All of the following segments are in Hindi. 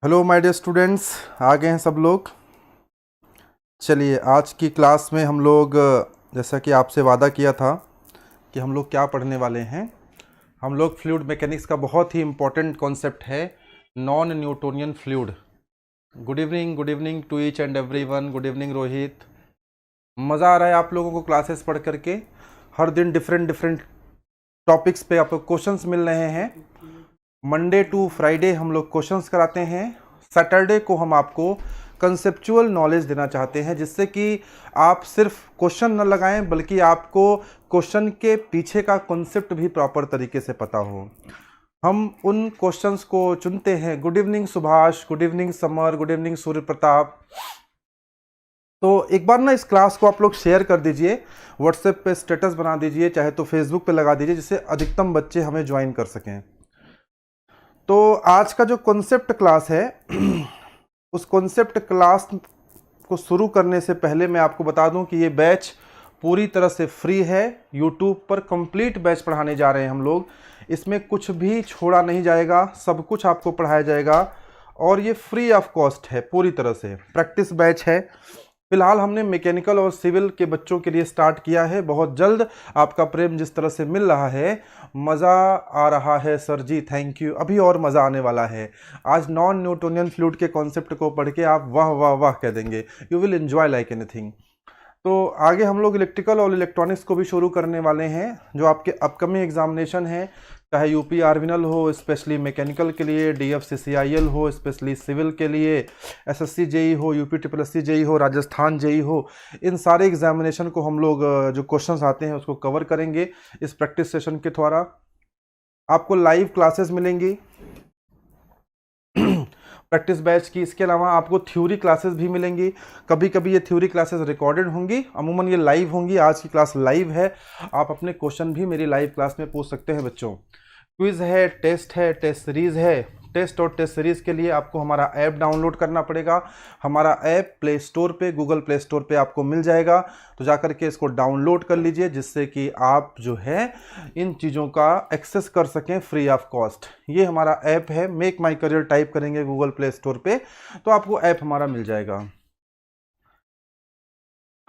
हेलो माय डियर स्टूडेंट्स, आ गए हैं सब लोग। चलिए, आज की क्लास में हम लोग जैसा कि आपसे वादा किया था कि हम लोग क्या पढ़ने वाले हैं। हम लोग फ्लूइड मैकेनिक्स का बहुत ही इम्पोर्टेंट कॉन्सेप्ट है non Newtonian fluid. Good evening to each and everyone. Good evening Rohit. मज़ा आ रहा है आप लोगों को क्लासेस पढ़ करके? हर दिन डिफरेंट डिफरेंट टॉपिक्स पे आपको क्वेश्चंस मिल रहे हैं। मंडे टू फ्राइडे हम लोग क्वेश्चंस कराते हैं। सैटरडे को हम आपको कंसेप्चुअल नॉलेज देना चाहते हैं, जिससे कि आप सिर्फ क्वेश्चन न लगाएं बल्कि आपको क्वेश्चन के पीछे का कॉन्सेप्ट भी प्रॉपर तरीके से पता हो। हम उन क्वेश्चंस को चुनते हैं। Good evening Subhash, good evening Samar, good evening Surya Pratap. तो एक बार ना इस क्लास को आप लोग शेयर कर दीजिए, व्हाट्सएप पे स्टेटस बना दीजिए, चाहे तो फेसबुक पे लगा दीजिए, जिससे अधिकतम बच्चे हमें ज्वाइन कर सकें। तो आज का जो कॉन्सेप्ट क्लास है उस कॉन्सेप्ट क्लास को शुरू करने से पहले मैं आपको बता दूं कि ये बैच पूरी तरह से फ्री है। यूट्यूब पर कंप्लीट बैच पढ़ाने जा रहे हैं हम लोग। इसमें कुछ भी छोड़ा नहीं जाएगा, सब कुछ आपको पढ़ाया जाएगा और ये फ्री ऑफ कॉस्ट है, पूरी तरह से प्रैक्टिस बैच है। फिलहाल हमने मैकेनिकल और सिविल के बच्चों के लिए स्टार्ट किया है। बहुत जल्द आपका प्रेम जिस तरह से मिल रहा है, मज़ा आ रहा है सर जी, थैंक यू। अभी और मज़ा आने वाला है। आज नॉन न्यूटोनियन फ्लूइड के कॉन्सेप्ट को पढ़ के आप वाह वाह वाह कह देंगे। You will enjoy like anything. तो आगे हम लोग इलेक्ट्रिकल और इलेक्ट्रॉनिक्स को भी शुरू करने वाले हैं, जो आपके अपकमिंग एग्जामिनेशन है, चाहे यूपी आर्विनल हो स्पेशली मैकेनिकल के लिए, डीएफसीसीआईएल हो स्पेशली सिविल के लिए, एसएससी जेई हो, यूपी ट्रिपल एससी जेई हो, राजस्थान जेई हो। इन सारे एग्जामिनेशन को हम लोग जो क्वेश्चंस आते हैं उसको कवर करेंगे इस प्रैक्टिस सेशन के द्वारा। आपको लाइव क्लासेस मिलेंगी प्रैक्टिस बैच की। इसके अलावा आपको थ्योरी क्लासेस भी मिलेंगी। कभी कभी ये थ्योरी क्लासेस रिकॉर्डेड होंगी, अमूमन ये लाइव होंगी। आज की क्लास लाइव है। आप अपने क्वेश्चन भी मेरी लाइव क्लास में पूछ सकते हैं बच्चों। क्विज है, टेस्ट सीरीज है। टेस्ट और टेस्ट सीरीज के लिए आपको हमारा ऐप डाउनलोड करना पड़ेगा। हमारा ऐप प्ले स्टोर पे, गूगल प्ले स्टोर पे आपको मिल जाएगा। तो जाकर के इसको डाउनलोड कर लीजिए, जिससे कि आप जो है इन चीज़ों का एक्सेस कर सकें फ्री ऑफ कॉस्ट। ये हमारा ऐप है, मेक माई करियर टाइप करेंगे गूगल प्ले स्टोर पे तो आपको ऐप हमारा मिल जाएगा।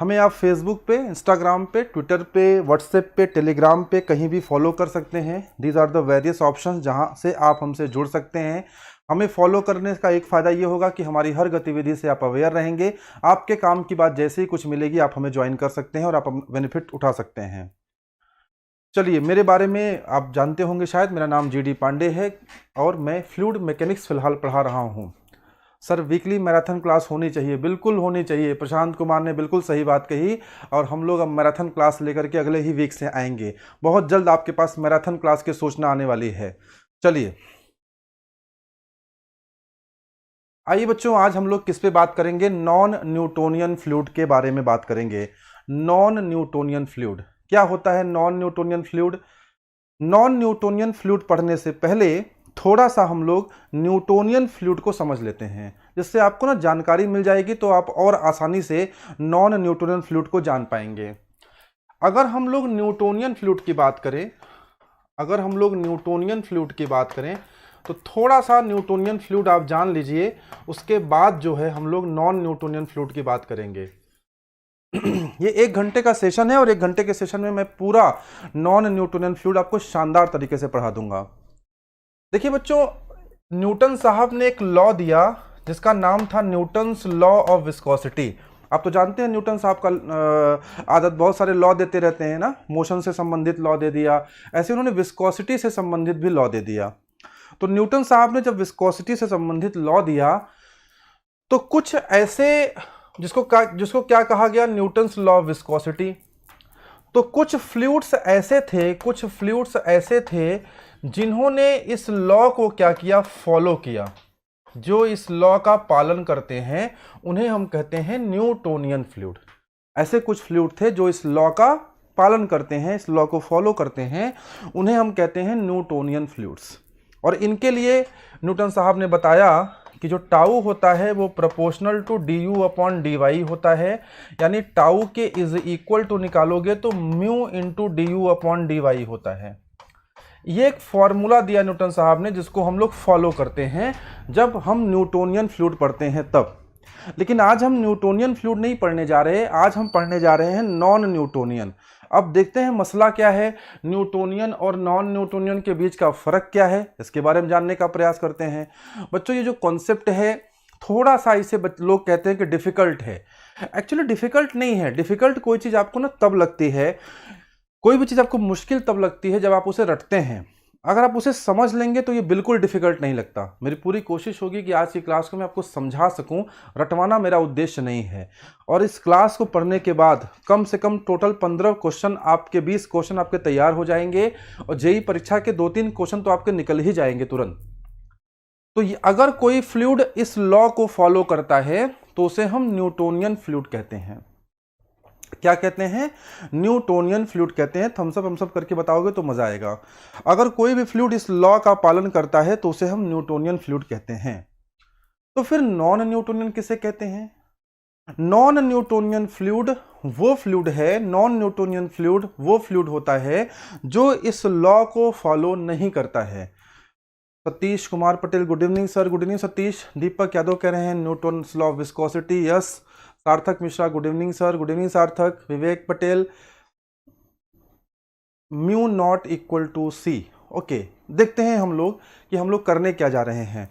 हमें आप फेसबुक पे, इंस्टाग्राम पे, ट्विटर पे, व्हाट्सएप पे, टेलीग्राम पे कहीं भी फॉलो कर सकते हैं। These are the various options जहां से आप हमसे जुड़ सकते हैं। हमें फॉलो करने का एक फ़ायदा ये होगा कि हमारी हर गतिविधि से आप अवेयर रहेंगे। आपके काम की बात जैसे ही कुछ मिलेगी आप हमें ज्वाइन कर सकते हैं और आप बेनिफिट उठा सकते हैं। चलिए, मेरे बारे में आप जानते होंगे शायद, मेरा नाम जीडी पांडे है और मैं फ्लूइड मैकेनिक्स फ़िलहाल पढ़ा रहा हूँ। सर वीकली मैराथन क्लास होनी चाहिए, बिल्कुल होनी चाहिए। प्रशांत कुमार ने बिल्कुल सही बात कही और हम लोग अब मैराथन क्लास लेकर के अगले ही वीक से आएंगे। बहुत जल्द आपके पास मैराथन क्लास की सूचना आने वाली है। चलिए आइए बच्चों, आज हम लोग किस पे बात करेंगे? नॉन न्यूटोनियन फ्लूइड के बारे में बात करेंगे। नॉन न्यूटोनियन फ्लूइड क्या होता है? Non Newtonian fluid, non Newtonian fluid पढ़ने से पहले थोड़ा सा हम लोग न्यूटोनियन फ्लूइड को समझ लेते हैं, जिससे आपको ना जानकारी मिल जाएगी तो आप और आसानी से नॉन न्यूटोनियन फ्लूइड को जान पाएंगे। अगर हम लोग न्यूटोनियन फ्लूइड की बात करें, अगर हम लोग न्यूटोनियन फ्लूइड की बात करें तो थोड़ा सा न्यूटोनियन फ्लूइड आप जान लीजिए, उसके बाद जो है हम लोग नॉन न्यूटोनियन फ्लूइड की बात करेंगे। ये 1 घंटे का सेशन है और 1 घंटे के सेशन में मैं पूरा नॉन न्यूटोनियन फ्लूइड आपको शानदार तरीके से पढ़ा दूंगा। देखिए बच्चों, न्यूटन साहब ने एक लॉ दिया जिसका नाम था न्यूटन्स लॉ ऑफ विस्कोसिटी। आप तो जानते हैं न्यूटन साहब का आदत बहुत सारे लॉ देते रहते हैं ना। मोशन से संबंधित लॉ दे दिया, ऐसे उन्होंने विस्कोसिटी से संबंधित भी लॉ दे दिया। तो न्यूटन साहब ने जब विस्कोसिटी से संबंधित लॉ दिया तो कुछ ऐसे जिसको क्या कहा गया? Newton's law of viscosity. तो कुछ फ्लूइड्स ऐसे थे जिन्होंने इस लॉ को क्या किया? फॉलो किया। जो इस लॉ का पालन करते हैं उन्हें हम कहते हैं न्यूटोनियन फ्लूइड। ऐसे कुछ फ्लूइड थे जो इस लॉ का पालन करते हैं, इस लॉ को फॉलो करते हैं, उन्हें हम कहते हैं न्यूटोनियन फ्लूइड्स। और इनके लिए न्यूटन साहब ने बताया कि जो टाउ होता है वो proportional to d u upon d y होता है। यानी टाउ के इज इक्वल टू निकालोगे तो mu into d u upon d y होता है। ये एक फॉर्मूला दिया न्यूटन साहब ने जिसको हम लोग फॉलो करते हैं जब हम न्यूटोनियन फ्लूइड पढ़ते हैं तब। लेकिन आज हम न्यूटोनियन फ्लूइड नहीं पढ़ने जा रहे हैं, आज हम पढ़ने जा रहे हैं नॉन न्यूटोनियन। अब देखते हैं मसला क्या है, न्यूटोनियन और नॉन न्यूटोनियन के बीच का फर्क क्या है, इसके बारे में जानने का प्रयास करते हैं। बच्चों ये जो कॉन्सेप्ट है थोड़ा सा इसे लोग कहते हैं कि डिफिकल्ट है। एक्चुअली डिफिकल्ट नहीं है। डिफिकल्ट कोई चीज़ आपको ना तब लगती है, कोई भी चीज़ आपको मुश्किल तब लगती है जब आप उसे रटते हैं। अगर आप उसे समझ लेंगे तो ये बिल्कुल डिफिकल्ट नहीं लगता। मेरी पूरी कोशिश होगी कि आज की क्लास को मैं आपको समझा सकूं, रटवाना मेरा उद्देश्य नहीं है। और इस क्लास को पढ़ने के बाद कम से कम टोटल 15 क्वेश्चन आपके, 20 क्वेश्चन आपके तैयार हो जाएंगे और जेईई परीक्षा के 2-3 क्वेश्चन तो आपके निकल ही जाएंगे तुरंत। तो अगर कोई फ्लूइड इस लॉ को फॉलो करता है तो उसे हम न्यूटोनियन फ्लूइड कहते हैं। क्या कहते हैं? न्यूटोनियन फ्लूइड कहते हैं। थम्स अप करके बताओगे तो मजा आएगा। अगर कोई भी फ्लूइड इस लॉ का पालन करता है तो उसे हम न्यूटोनियन फ्लूइड कहते हैं। तो फिर नॉन न्यूटोनियन किसे कहते हैं? नॉन न्यूटोनियन फ्लूइड वो फ्लूइड है, नॉन न्यूटोनियन फ्लूइड वो फ्लूइड होता है जो इस लॉ को फॉलो नहीं करता है। Satish Kumar Patel, good evening sir. Good evening Satish. Deepak Yadav कह रहे हैं Newton's law of viscosity, yes. Sarthak Mishra, good evening sir. Good evening Sarthak. Vivek Patel, mu not equal to C. Okay, देखते हैं हम लोग कि हम लोग करने क्या जा रहे हैं।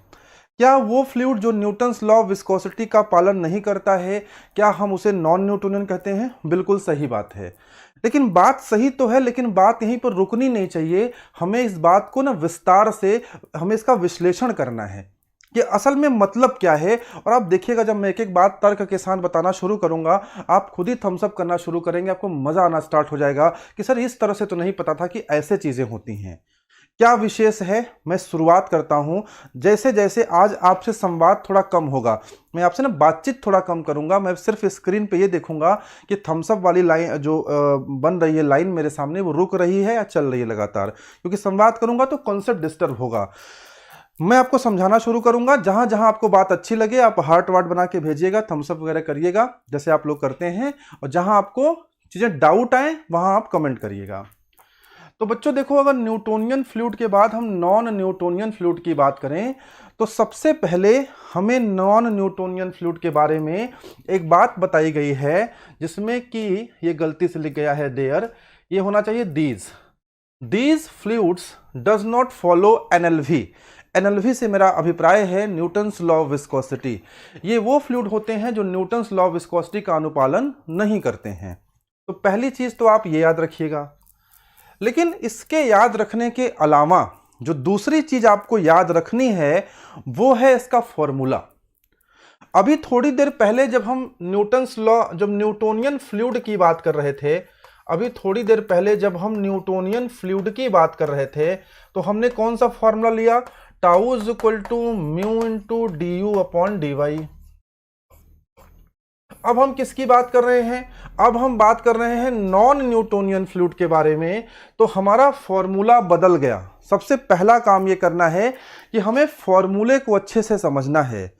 क्या वो फ्लूइड जो न्यूटन्स लॉ ऑफ विस्कोसिटी का पालन नहीं करता है, क्या हम उसे नॉन न्यूटोनियन कहते हैं? बिल्कुल सही बात है। लेकिन बात सही तो है, लेकिन बात यहीं पर रुकनी नहीं चाहिए। हमें इस बात को ना विस्तार से हमें इसका विश्लेषण करना है कि असल में मतलब क्या है। और आप देखिएगा जब मैं एक एक बात तर्क के साथ बताना शुरू करूंगा आप खुद ही थम्स अप करना शुरू करेंगे, आपको मजा आना स्टार्ट हो जाएगा कि सर इस तरह से तो नहीं पता था कि ऐसे चीजें होती हैं। क्या विशेष है, मैं शुरुआत करता हूं। जैसे जैसे आज आपसे संवाद थोड़ा कम होगा, मैं आपसे ना बातचीत थोड़ा कम करूंगा, मैं सिर्फ स्क्रीन पे ये देखूंगा कि थम्स अप वाली लाइन जो बन रही है लाइन मेरे सामने, वो रुक रही है या चल रही है लगातार। क्योंकि संवाद करूंगा तो कॉन्सेप्ट डिस्टर्ब होगा। मैं आपको समझाना शुरू करूंगा, जहां जहां आपको बात अच्छी लगे आप हार्ट वार्ट बना के भेजिएगा, थम्स अप वगैरह करिएगा जैसे आप लोग करते हैं। और जहां आपको चीजें डाउट आए वहां आप कमेंट करिएगा। तो बच्चों देखो, अगर न्यूटोनियन फ्लूइड के बाद हम नॉन न्यूटोनियन फ्लूइड की बात करें तो सबसे पहले हमें नॉन न्यूटोनियन फ्लूइड के बारे में एक बात बताई गई है जिसमें कि ये गलती से लिख गया है देयर, ये होना चाहिए these fluids does not follow NLV. NLV से मेरा अभिप्राय है न्यूटन्स लॉ ऑफ विस्कोसिटी। ये वो फ्लूइड होते हैं जो न्यूटन्स लॉ ऑफ विस्कोसिटी का अनुपालन नहीं करते हैं। तो पहली चीज तो आप ये याद रखिएगा। लेकिन इसके याद रखने के अलावा जो दूसरी चीज आपको याद रखनी है वो है इसका फॉर्मूला। अभी थोड़ी देर पहले जब हम न्यूटन्स लॉ, जब न्यूटोनियन फ्लूइड की बात कर रहे थे, अभी थोड़ी देर पहले जब हम न्यूटोनियन फ्लूइड की बात कर रहे थे तो हमने कौन सा फॉर्मूला लिया? Tau is equal to mu into d u upon d y. अब हम किसकी बात कर रहे हैं? अब हम बात कर रहे हैं नॉन न्यूटोनियन फ्लूइड के बारे में। तो हमारा फॉर्मूला बदल गया। सबसे पहला काम ये करना है कि हमें फॉर्मूले को अच्छे से समझना है।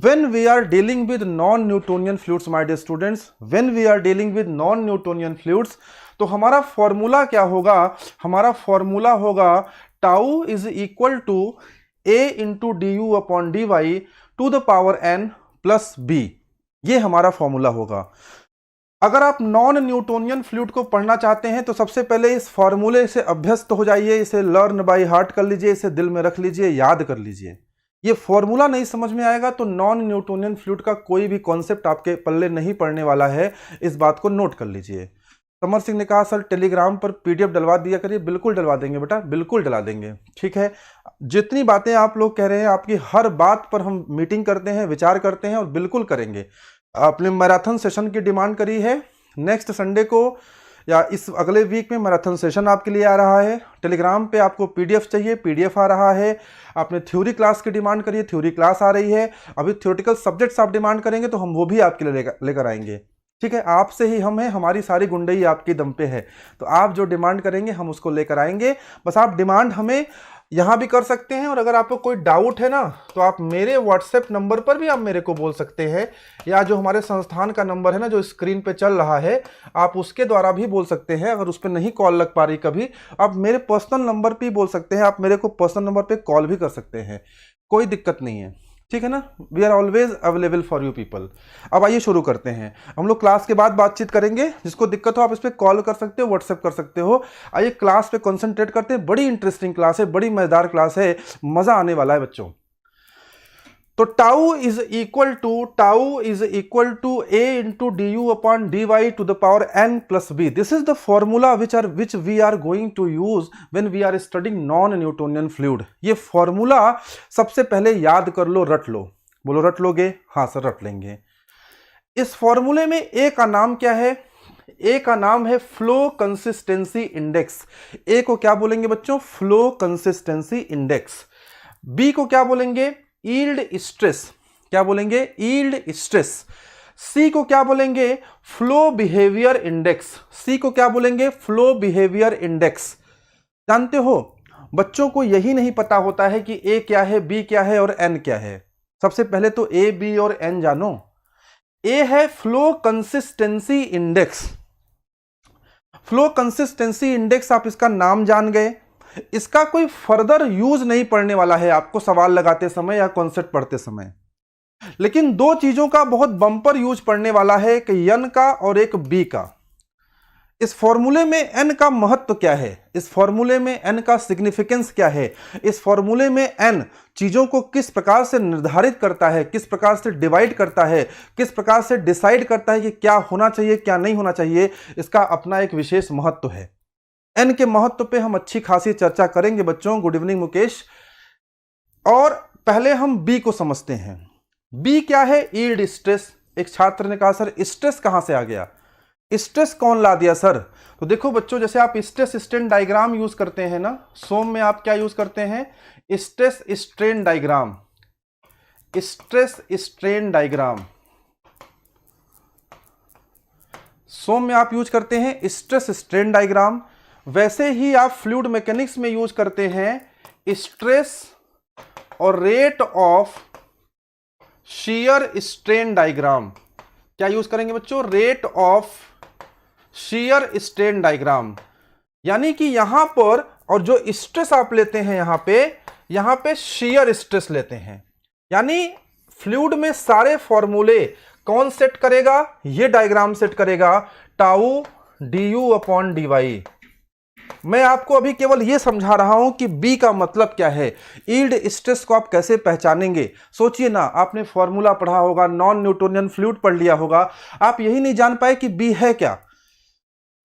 When we are dealing with non-Newtonian fluids, my dear students, when we are dealing with non-Newtonian fluids, तो हमारा फॉर्मूला क्या होगा? हमारा फॉर्मूला होगा tau is equal to a into d u upon d y to the power n plus b. ये हमारा फॉर्मूला होगा। अगर आप नॉन न्यूटोनियन फ्लूइड को पढ़ना चाहते हैं तो सबसे पहले इस फॉर्मूले से अभ्यस्त हो जाइए, इसे लर्न बाय हार्ट कर लीजिए, इसे दिल में रख लीजिए, याद कर लीजिए। ये फॉर्मूला नहीं समझ में आएगा तो नॉन न्यूटोनियन फ्लूइड का कोई भी कॉन्सेप्ट आपके पल्ले नहीं पड़ने वाला है, इस बात को नोट कर लीजिए। समर सिंह ने कहा सर टेलीग्राम पर पीडीएफ डलवा दिया करिए। बिल्कुल डलवा देंगे बेटा, बिल्कुल डला देंगे, ठीक है। जितनी बातें आप लोग कह रहे हैं, आपकी हर बात पर हम मीटिंग करते हैं, विचार करते हैं और बिल्कुल करेंगे। आपने मैराथन सेशन की डिमांड करी है, नेक्स्ट संडे को या इस अगले वीक में मैराथन सेशन आपके लिए आ रहा है। टेलीग्राम पे आपको पीडीएफ चाहिए, पीडीएफ आ रहा है। आपने थ्योरी क्लास की डिमांड करी है, थ्योरी क्लास आ रही है। अभी थ्योरेटिकल सब्जेक्ट्स आप डिमांड करेंगे तो हम वो भी आपके लिए लेकर आएंगे, ठीक है। आपसे ही हम हैं, हमारी सारी गुंडई आपकी दम पे है, तो आप जो डिमांड करेंगे हम उसको लेकर आएंगे। बस आप डिमांड हमें यहाँ भी कर सकते हैं, और अगर आपको कोई डाउट है ना तो आप मेरे व्हाट्सएप नंबर पर भी आप मेरे को बोल सकते हैं, या जो हमारे संस्थान का नंबर है ना जो स्क्रीन पे चल रहा है, आप उसके द्वारा भी बोल सकते हैं। अगर उस पर नहीं कॉल लग पा रही कभी, आप मेरे पर्सनल नंबर पे बोल सकते हैं, आप मेरे को पर्सनल नंबर पे कॉल भी कर सकते हैं, कोई दिक्कत नहीं है, ठीक है ना। We are always available for you people. अब आइए शुरू करते हैं, हम लोग क्लास के बाद बातचीत करेंगे। जिसको दिक्कत हो आप इस पर कॉल कर सकते हो, व्हाट्सएप कर सकते हो। आइए क्लास पे कंसंट्रेट करते हैं, बड़ी इंटरेस्टिंग क्लास है, बड़ी मजेदार क्लास है, मजा आने वाला है बच्चों। तो tau is equal to a into d u upon d y to the power n plus b. This is the formula which we are going to use when we are studying non Newtonian fluid. ये फॉर्मूला सबसे पहले याद कर लो, रट लो। बोलो रट लोगे? हाँ सर रट लेंगे। इस फॉर्मूले में a का नाम क्या है? a का नाम है फ्लो कंसिस्टेंसी इंडेक्स। a को क्या बोलेंगे बच्चों? Flow consistency index. b को क्या बोलेंगे? Yield stress. क्या बोलेंगे? Yield stress. सी को क्या बोलेंगे? Flow behaviour index. सी को क्या बोलेंगे? Flow behaviour index. जानते हो बच्चों को यही नहीं पता होता है कि ए क्या है, बी क्या है और एन क्या है। सबसे पहले तो ए, बी और एन जानो। ए है flow consistency index. Flow consistency index, आप इसका नाम जान गए। इसका कोई फर्दर यूज नहीं पड़ने वाला है आपको सवाल लगाते समय या कॉन्सेप्ट पढ़ते समय, लेकिन दो चीजों का बहुत बम्पर यूज पड़ने वाला है, एक एन का और एक बी का। इस फॉर्मूले में एन का महत्व क्या है? इस फॉर्मूले में एन का सिग्निफिकेंस क्या है? इस फॉर्मूले में एन चीजों को किस प्रकार से निर्धारित करता है, किस प्रकार से डिवाइड करता है, किस प्रकार से डिसाइड करता है कि क्या होना चाहिए क्या नहीं होना चाहिए, इसका अपना एक विशेष महत्व है। एन के महत्व पे हम अच्छी खासी चर्चा करेंगे बच्चों। Good evening Mukesh. और पहले हम बी को समझते हैं। बी क्या है? Yield stress. एक छात्र ने कहा सर स्ट्रेस कहां से आ गया? स्ट्रेस कौन ला दिया सर? तो देखो बच्चों, जैसे आप स्ट्रेस स्ट्रेन डायग्राम यूज करते हैं ना, सोम में आप क्या यूज करते हैं? Stress strain diagram. Stress strain diagram सोम में आप यूज करते हैं स्ट्रेस स्ट्रेन डायग्राम। वैसे ही आप फ्लूइड मैकेनिक्स में यूज करते हैं स्ट्रेस और rate of shear strain diagram. क्या यूज करेंगे बच्चों? Rate of shear strain diagram. यानी कि यहां पर, और जो स्ट्रेस आप लेते हैं यहां पे शियर स्ट्रेस लेते हैं। यानी फ्लूइड में सारे फॉर्मूले कौन सेट करेगा? ये डायग्राम सेट करेगा, tau d u upon d y. मैं आपको अभी केवल यह समझा रहा हूं कि बी का मतलब क्या है, यील्ड स्ट्रेस को आप कैसे पहचानेंगे। सोचिए ना, आपने फॉर्मूला पढ़ा होगा, नॉन न्यूटोनियन फ्लूइड पढ़ लिया होगा, आप यही नहीं जान पाए कि बी है क्या।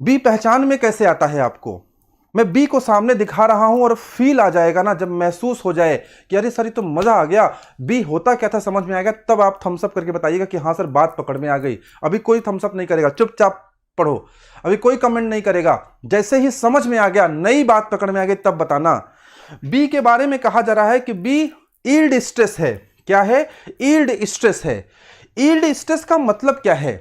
बी पहचान में कैसे आता है आपको? मैं बी को सामने दिखा रहा हूं और फील आ जाएगा ना, जब महसूस हो जाए कि अरे सर ये तो मजा आ गया, बी होता क्या था समझ में आ गया, तब आप थम्सअप करके बताइएगा कि हाँ सर बात पकड़ में आ गई। अभी कोई थम्सअप नहीं करेगा, चुपचाप पढ़ो, अभी कोई कमेंट नहीं करेगा। जैसे ही समझ में आ गया, नई बात पकड़ में आ गई, तब बताना। बी के बारे में कहा जा रहा है कि बी यील्ड स्ट्रेस है। क्या है? यील्ड स्ट्रेस है। यील्ड स्ट्रेस का मतलब क्या है?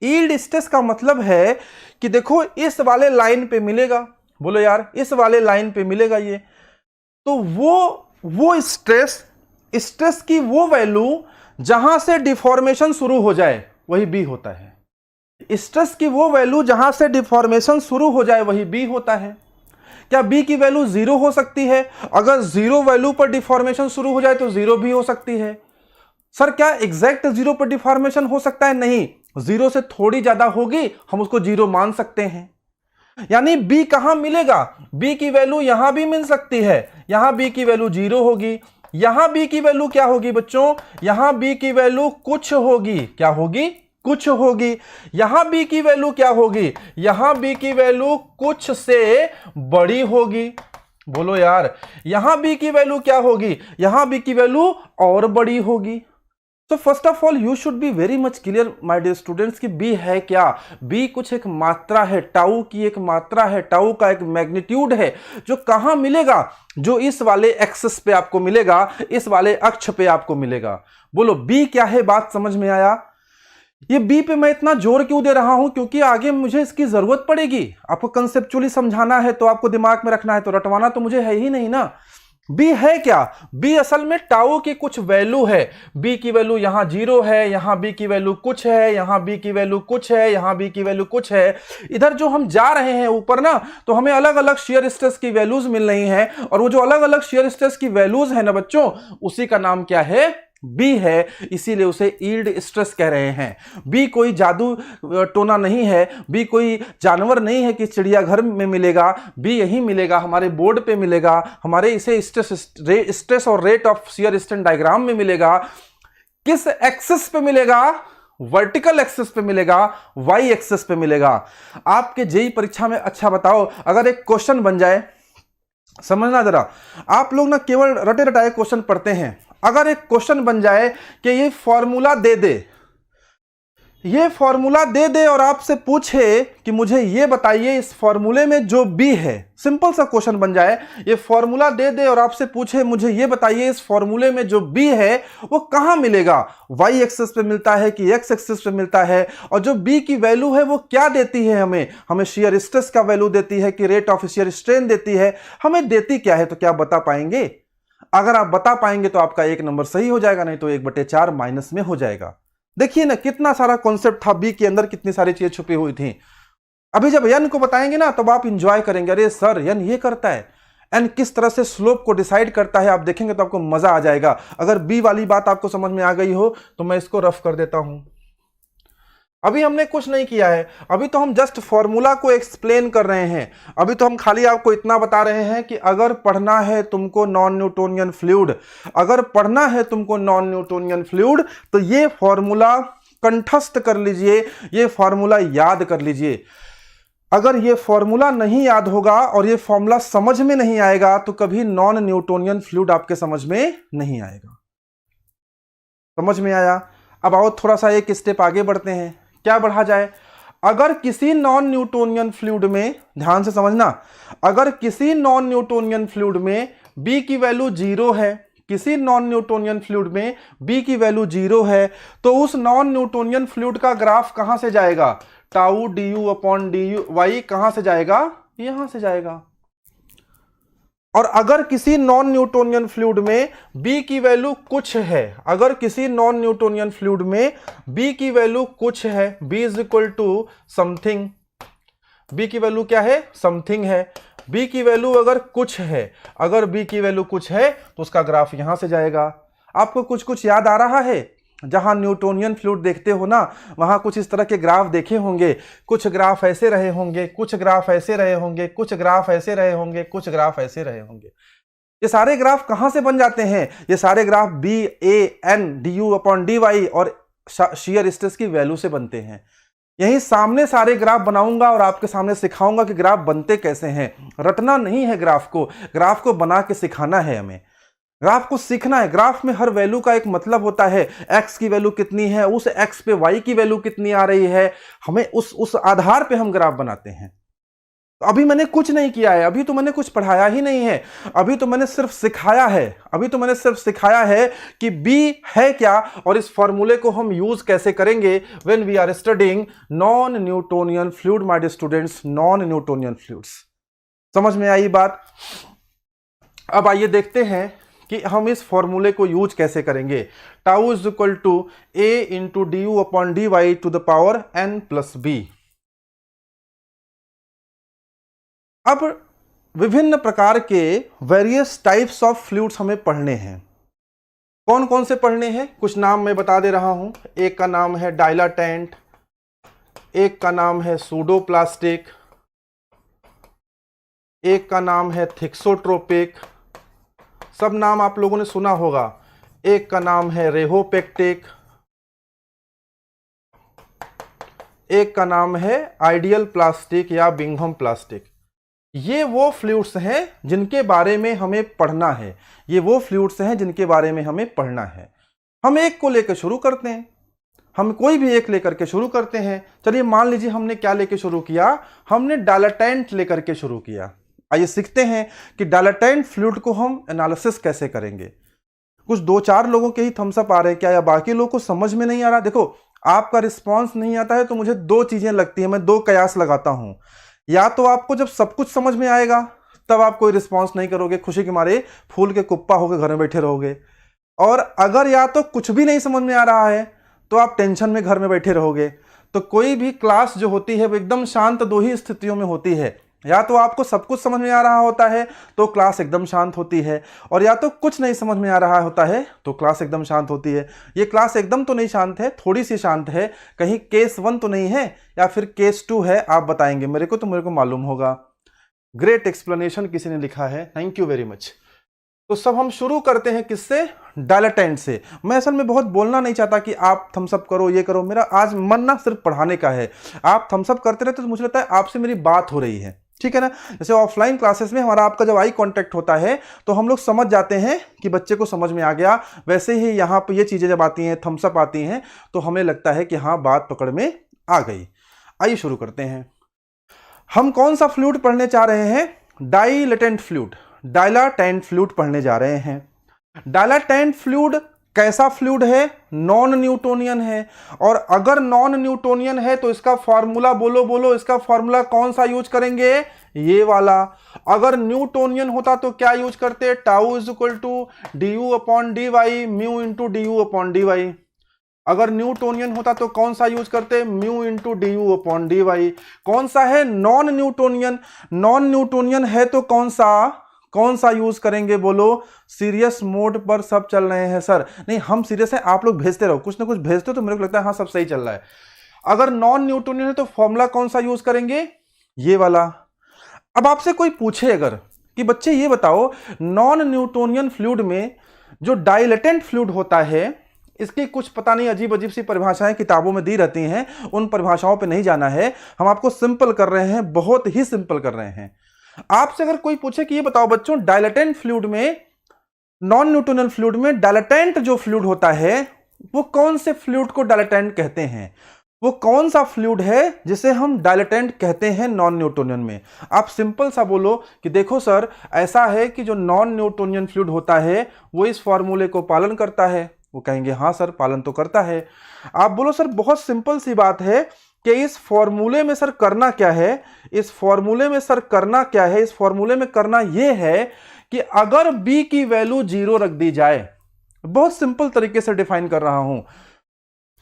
यील्ड स्ट्रेस का मतलब है कि देखो इस वाले लाइन पे मिलेगा, बोलो यार इस वाले लाइन पे मिलेगा ये, तो वो स्ट्रेस की वो वैल्यू जहां से डिफॉर्मेशन शुरू हो जाए वही बी होता है। स्ट्रेस की वो वैल्यू जहां से डिफॉर्मेशन शुरू हो जाए वही बी होता है। क्या बी की वैल्यू 0 हो सकती है? अगर 0 वैल्यू पर डिफॉर्मेशन शुरू हो जाए तो 0 भी हो सकती है। सर क्या एग्जैक्ट 0 पर डिफॉर्मेशन हो सकता है? नहीं, 0 से थोड़ी ज्यादा होगी, हम उसको 0 मान सकते हैं। यानी बी कहां मिलेगा? बी की वैल्यू यहां भी मिल सकती है, यहां बी की वैल्यू 0 होगी, यहां बी की वैल्यू क्या होगी बच्चों? यहां बी की वैल्यू कुछ होगी। क्या होगी? कुछ होगी। यहां बी की वैल्यू क्या होगी? यहां बी की वैल्यू कुछ से बड़ी होगी। बोलो यार, यहां बी की वैल्यू क्या होगी? यहां बी की वैल्यू और बड़ी होगी। तो first of all you should be very much clear my dear students कि बी है क्या। बी कुछ एक मात्रा है, टाउ की एक मात्रा है, टाउ का एक मैग्नीट्यूड है, जो कहां मिलेगा? जो इस वाले एक्सिस पे आपको मिलेगा, इस वाले अक्ष पे आपको मिलेगा। बोलो बी क्या है? बात समझ में आया? ये बी पे मैं इतना जोर क्यों दे रहा हूं? क्योंकि आगे मुझे इसकी जरूरत पड़ेगी। आपको कंसेप्चुअली समझाना है तो आपको दिमाग में रखना है, तो रटवाना तो मुझे है ही नहीं ना। बी है क्या? बी असल में टाउ की कुछ वैल्यू है। बी की वैल्यू यहां 0 है, यहां बी की वैल्यू कुछ है, यहां बी की वैल्यू कुछ है, यहां बी की वैल्यू कुछ है। इधर जो हम जा रहे हैं ऊपर ना, तो हमें अलग अलग शेयर स्ट्रेस की वैल्यूज मिल रही हैं, और वो जो अलग अलग शेयर स्ट्रेस की वैल्यूज है ना बच्चों, उसी का नाम क्या है? बी है। इसीलिए उसे यील्ड स्ट्रेस कह रहे हैं। बी कोई जादू टोना नहीं है, बी कोई जानवर नहीं है कि चिड़ियाघर में मिलेगा। बी यही मिलेगा, हमारे बोर्ड पे मिलेगा, हमारे इसे स्ट्रेस और rate of shear strain diagram में मिलेगा। किस एक्सिस पे मिलेगा? वर्टिकल एक्सिस पे मिलेगा, वाई एक्सिस पे मिलेगा। आपके जेईई परीक्षा में अच्छा बताओ, अगर एक क्वेश्चन बन जाए, समझना जरा, आप लोग ना केवल रटे रटाए क्वेश्चन पढ़ते हैं। अगर एक क्वेश्चन बन जाए कि ये फॉर्मूला दे दे, ये फॉर्मूला दे दे और आपसे पूछे कि मुझे ये बताइए इस फॉर्मूले में जो बी है, सिंपल सा क्वेश्चन बन जाए, ये फॉर्मूला दे दे और आपसे पूछे मुझे ये बताइए इस फॉर्मूले में जो बी है वो कहां मिलेगा? वाई एक्सिस पे मिलता है कि एक्स एक्सिस पे मिलता है? और जो बी की वैल्यू है वो क्या देती है हमें शेयर स्ट्रेस का वैल्यू देती है कि रेट ऑफ शेयर स्ट्रेन देती है? हमें देती क्या है? तो क्या बता पाएंगे? अगर आप बता पाएंगे तो आपका 1 नंबर सही हो जाएगा, नहीं तो 1/4 माइनस में हो जाएगा। देखिए ना कितना सारा कॉन्सेप्ट था, बी के अंदर कितनी सारी चीजें छुपी हुई थी। अभी जब एन को बताएंगे ना तब आप इंजॉय करेंगे, अरे सर एन ये करता है, एन किस तरह से स्लोप को डिसाइड करता है, आप देखेंगे तो आपको मजा आ जाएगा। अगर बी वाली बात आपको समझ में आ गई हो तो मैं इसको रफ कर देता हूं। अभी हमने कुछ नहीं किया है, अभी तो हम जस्ट फॉर्मूला को एक्सप्लेन कर रहे हैं। अभी तो हम खाली आपको इतना बता रहे हैं कि अगर पढ़ना है तुमको नॉन न्यूटोनियन फ्लूइड, अगर पढ़ना है तुमको नॉन न्यूटोनियन फ्लूइड, तो ये फॉर्मूला कंठस्थ कर लीजिए, ये फॉर्मूला याद कर लीजिए। अगर ये फॉर्मूला नहीं याद होगा और ये फॉर्मूला समझ में नहीं आएगा तो कभी नॉन न्यूटोनियन फ्लूइड आपके समझ में नहीं आएगा। समझ में आया? अब आओ थोड़ा सा एक स्टेप आगे बढ़ते हैं। क्या बढ़ा जाए? अगर किसी नॉन न्यूटोनियन फ्लूइड में, ध्यान से समझना, अगर किसी नॉन न्यूटोनियन फ्लूइड में बी की वैल्यू 0 है, किसी नॉन न्यूटोनियन फ्लूइड में बी की वैल्यू 0 है, तो उस नॉन न्यूटोनियन फ्लूइड का ग्राफ कहां से जाएगा? Tau d u upon d u y कहां से जाएगा? यहां से जाएगा। और अगर किसी नॉन न्यूटोनियन फ्लूइड में b की वैल्यू कुछ है, अगर किसी नॉन न्यूटोनियन फ्लूइड में b की वैल्यू कुछ है, b is equal to something, b की वैल्यू क्या है? समथिंग है। b की वैल्यू अगर कुछ है, अगर b की वैल्यू कुछ है तो उसका ग्राफ यहां से जाएगा। आपको कुछ कुछ याद आ रहा है? जहां न्यूटोनियन फ्लूइड देखते हो ना, वहां कुछ इस तरह के ग्राफ देखे होंगे, कुछ ग्राफ ऐसे रहे होंगे, कुछ ग्राफ ऐसे रहे होंगे, कुछ ग्राफ ऐसे रहे होंगे, कुछ ग्राफ ऐसे रहे होंगे। ये सारे ग्राफ कहां से बन जाते हैं? ये सारे graph b a n d u upon d y और शियर स्ट्रेस की वैल्यू से बनते हैं। यही सामने सारे ग्राफ बनाऊंगा और आपके सामने सिखाऊंगा कि ग्राफ बनते कैसे हैं। रटना नहीं है ग्राफ को बना के सिखाना है हमें। ग्राफ को सीखना है। ग्राफ में हर वैल्यू का एक मतलब होता है। x की वैल्यू कितनी है, उस x पे y की वैल्यू कितनी आ रही है, हमें उस आधार पे हम ग्राफ बनाते हैं। तो अभी मैंने कुछ नहीं किया है, अभी तो मैंने कुछ पढ़ाया ही नहीं है, अभी तो मैंने सिर्फ सिखाया है। अभी तो मैंने सिर्फ सिखाया है कि b है क्या और इस फॉर्मूले को हम यूज कैसे करेंगे when we are studying non Newtonian fluid. My dear students, non Newtonian fluids. समझ में आई बात? अब आइए देखते हैं कि हम इस फॉर्मूले को यूज कैसे करेंगे। Tau is equal to a into d u upon d y to the power n plus b. अब विभिन्न प्रकार के वेरियस टाइप्स ऑफ फ्लूइड्स हमें पढ़ने हैं। कौन कौन से पढ़ने हैं? कुछ नाम मैं बता दे रहा हूं। एक का नाम है डायलाटेंट, एक का नाम है सूडोप्लास्टिक, एक का नाम है थिक्सोट्रोपिक, सब नाम आप लोगों ने सुना होगा। एक का नाम है रेहोपेक्टिक, एक का नाम है आइडियल प्लास्टिक या बिंघम प्लास्टिक। ये वो फ्लूइड्स हैं जिनके बारे में हमें पढ़ना है, ये वो फ्लूइड्स हैं जिनके बारे में हमें पढ़ना है। हम एक को लेकर शुरू करते हैं, हम कोई भी एक लेकर के शुरू करते हैं। चलिए मान लीजिए हमने क्या लेकर शुरू किया, हमने डायलाटेंट लेकर के शुरू किया। आइए सीखते हैं कि डायलाटेंट फ्लूइड को हम एनालिसिस कैसे करेंगे। कुछ 2-4 लोगों के ही थम्सअप आ रहे हैं क्या, या बाकी लोगों को समझ में नहीं आ रहा? देखो, आपका रिस्पांस नहीं आता है तो मुझे 2 चीजें लगती हैं, मैं 2 कयास लगाता हूं। या तो आपको जब सब कुछ समझ में आएगा तब आप कोई रिस्पॉन्स नहीं करोगे, खुशी के मारे फूल के कुप्पा होकर घर में बैठे रहोगे। और अगर या तो कुछ भी नहीं समझ में आ रहा है तो आप टेंशन में घर में बैठे रहोगे। तो कोई भी क्लास जो होती है वो एकदम शांत दो ही स्थितियों में होती है, या तो आपको सब कुछ समझ में आ रहा होता है तो क्लास एकदम शांत होती है, और या तो कुछ नहीं समझ में आ रहा होता है तो क्लास एकदम शांत होती है। ये क्लास एकदम तो नहीं शांत है, थोड़ी सी शांत है, कहीं केस 1 तो नहीं है या फिर केस 2 है, आप बताएंगे मेरे को तो मेरे को मालूम होगा। ग्रेट एक्सप्लेनेशन किसी ने लिखा है, थैंक यू वेरी मच। तो सब हम शुरू करते हैं किससे? डायलेटेंट से। मैं असल में बहुत बोलना नहीं चाहता कि आप थम्सअप करो ये करो, मेरा आज मन ना सिर्फ पढ़ाने का है। आप थम्सअप करते रहते तो मुझे लगता है आपसे मेरी बात हो रही है, ठीक है ना। जैसे ऑफलाइन क्लासेस में हमारा आपका जब आई कांटेक्ट होता है तो हम लोग समझ जाते हैं कि बच्चे को समझ में आ गया, वैसे ही यहाँ पर ये चीज़ें जब आती हैं, थम्सअप आती हैं, तो हमें लगता है कि हाँ बात पकड़ में आ गई। आइए शुरू करते हैं। हम कौन सा फ्लूइड पढ़ने जा रहे हैं? डाइलेटेंट फ्लूइड, डायलाटेंट फ्लूइड पढ़ने जा रहे हैं। डायलाटेंट फ्लूइड कैसा फ्लूइड है? नॉन न्यूटोनियन है। और अगर नॉन न्यूटोनियन है तो इसका फॉर्मूला बोलो, इसका फॉर्मूला कौन सा यूज करेंगे? ये वाला। अगर न्यूटोनियन होता तो क्या यूज करते? Tau is equal to d upon d y, mu into d upon d y. अगर न्यूटोनियन होता तो कौन सा यूज करते? Mu into d upon d y. कौन सा है? Non Newtonian. नॉन न्यूटोनियन है तो कौन सा यूज करेंगे बोलो? सीरियस मोड पर सब चल रहे हैं सर। नहीं, हम सीरियस हैं, आप लोग भेजते रहो, कुछ ना कुछ भेजते हो तो मेरे को लगता है हाँ सब सही चल रहा है। अगर नॉन न्यूटोनियन है तो फॉर्मूला कौन सा यूज करेंगे? ये वाला। अब आपसे कोई पूछे अगर कि बच्चे ये बताओ, नॉन न्यूटोनियन फ्लूइड में जो डाइलेटेंट फ्लूइड होता है, इसकी कुछ पता नहीं अजीब अजीब सी परिभाषाएं किताबों में दी रहती हैं, उन परिभाषाओं पे नहीं जाना है, हम आपको सिंपल कर रहे हैं, बहुत ही सिंपल कर रहे हैं। आपसे अगर कोई पूछे कि ये बताओ बच्चों, डायलेटेंट फ्लूइड में, नॉन न्यूटोनियन फ्लूइड में डायलेटेंट जो फ्लूइड होता है वो कौन से फ्लूइड को डायलेटेंट कहते हैं? वो कौन सा फ्लूइड है जिसे हम डायलेटेंट कहते हैं नॉन न्यूटोनियन में? आप सिंपल सा बोलो कि देखो सर ऐसा है कि जो नॉन न्यूटोनियन फ्लूइड होता है वो इस फॉर्मूले को पालन करता है। वो कहेंगे हाँ सर पालन तो करता है। आप बोलो सर बहुत सिंपल सी बात है कि इस फॉर्मूले में सर करना क्या है? इस फॉर्मूले में सर करना क्या है? इस फॉर्मूले में करना यह है कि अगर b की वैल्यू 0 रख दी जाए, बहुत सिंपल तरीके से डिफाइन कर रहा हूं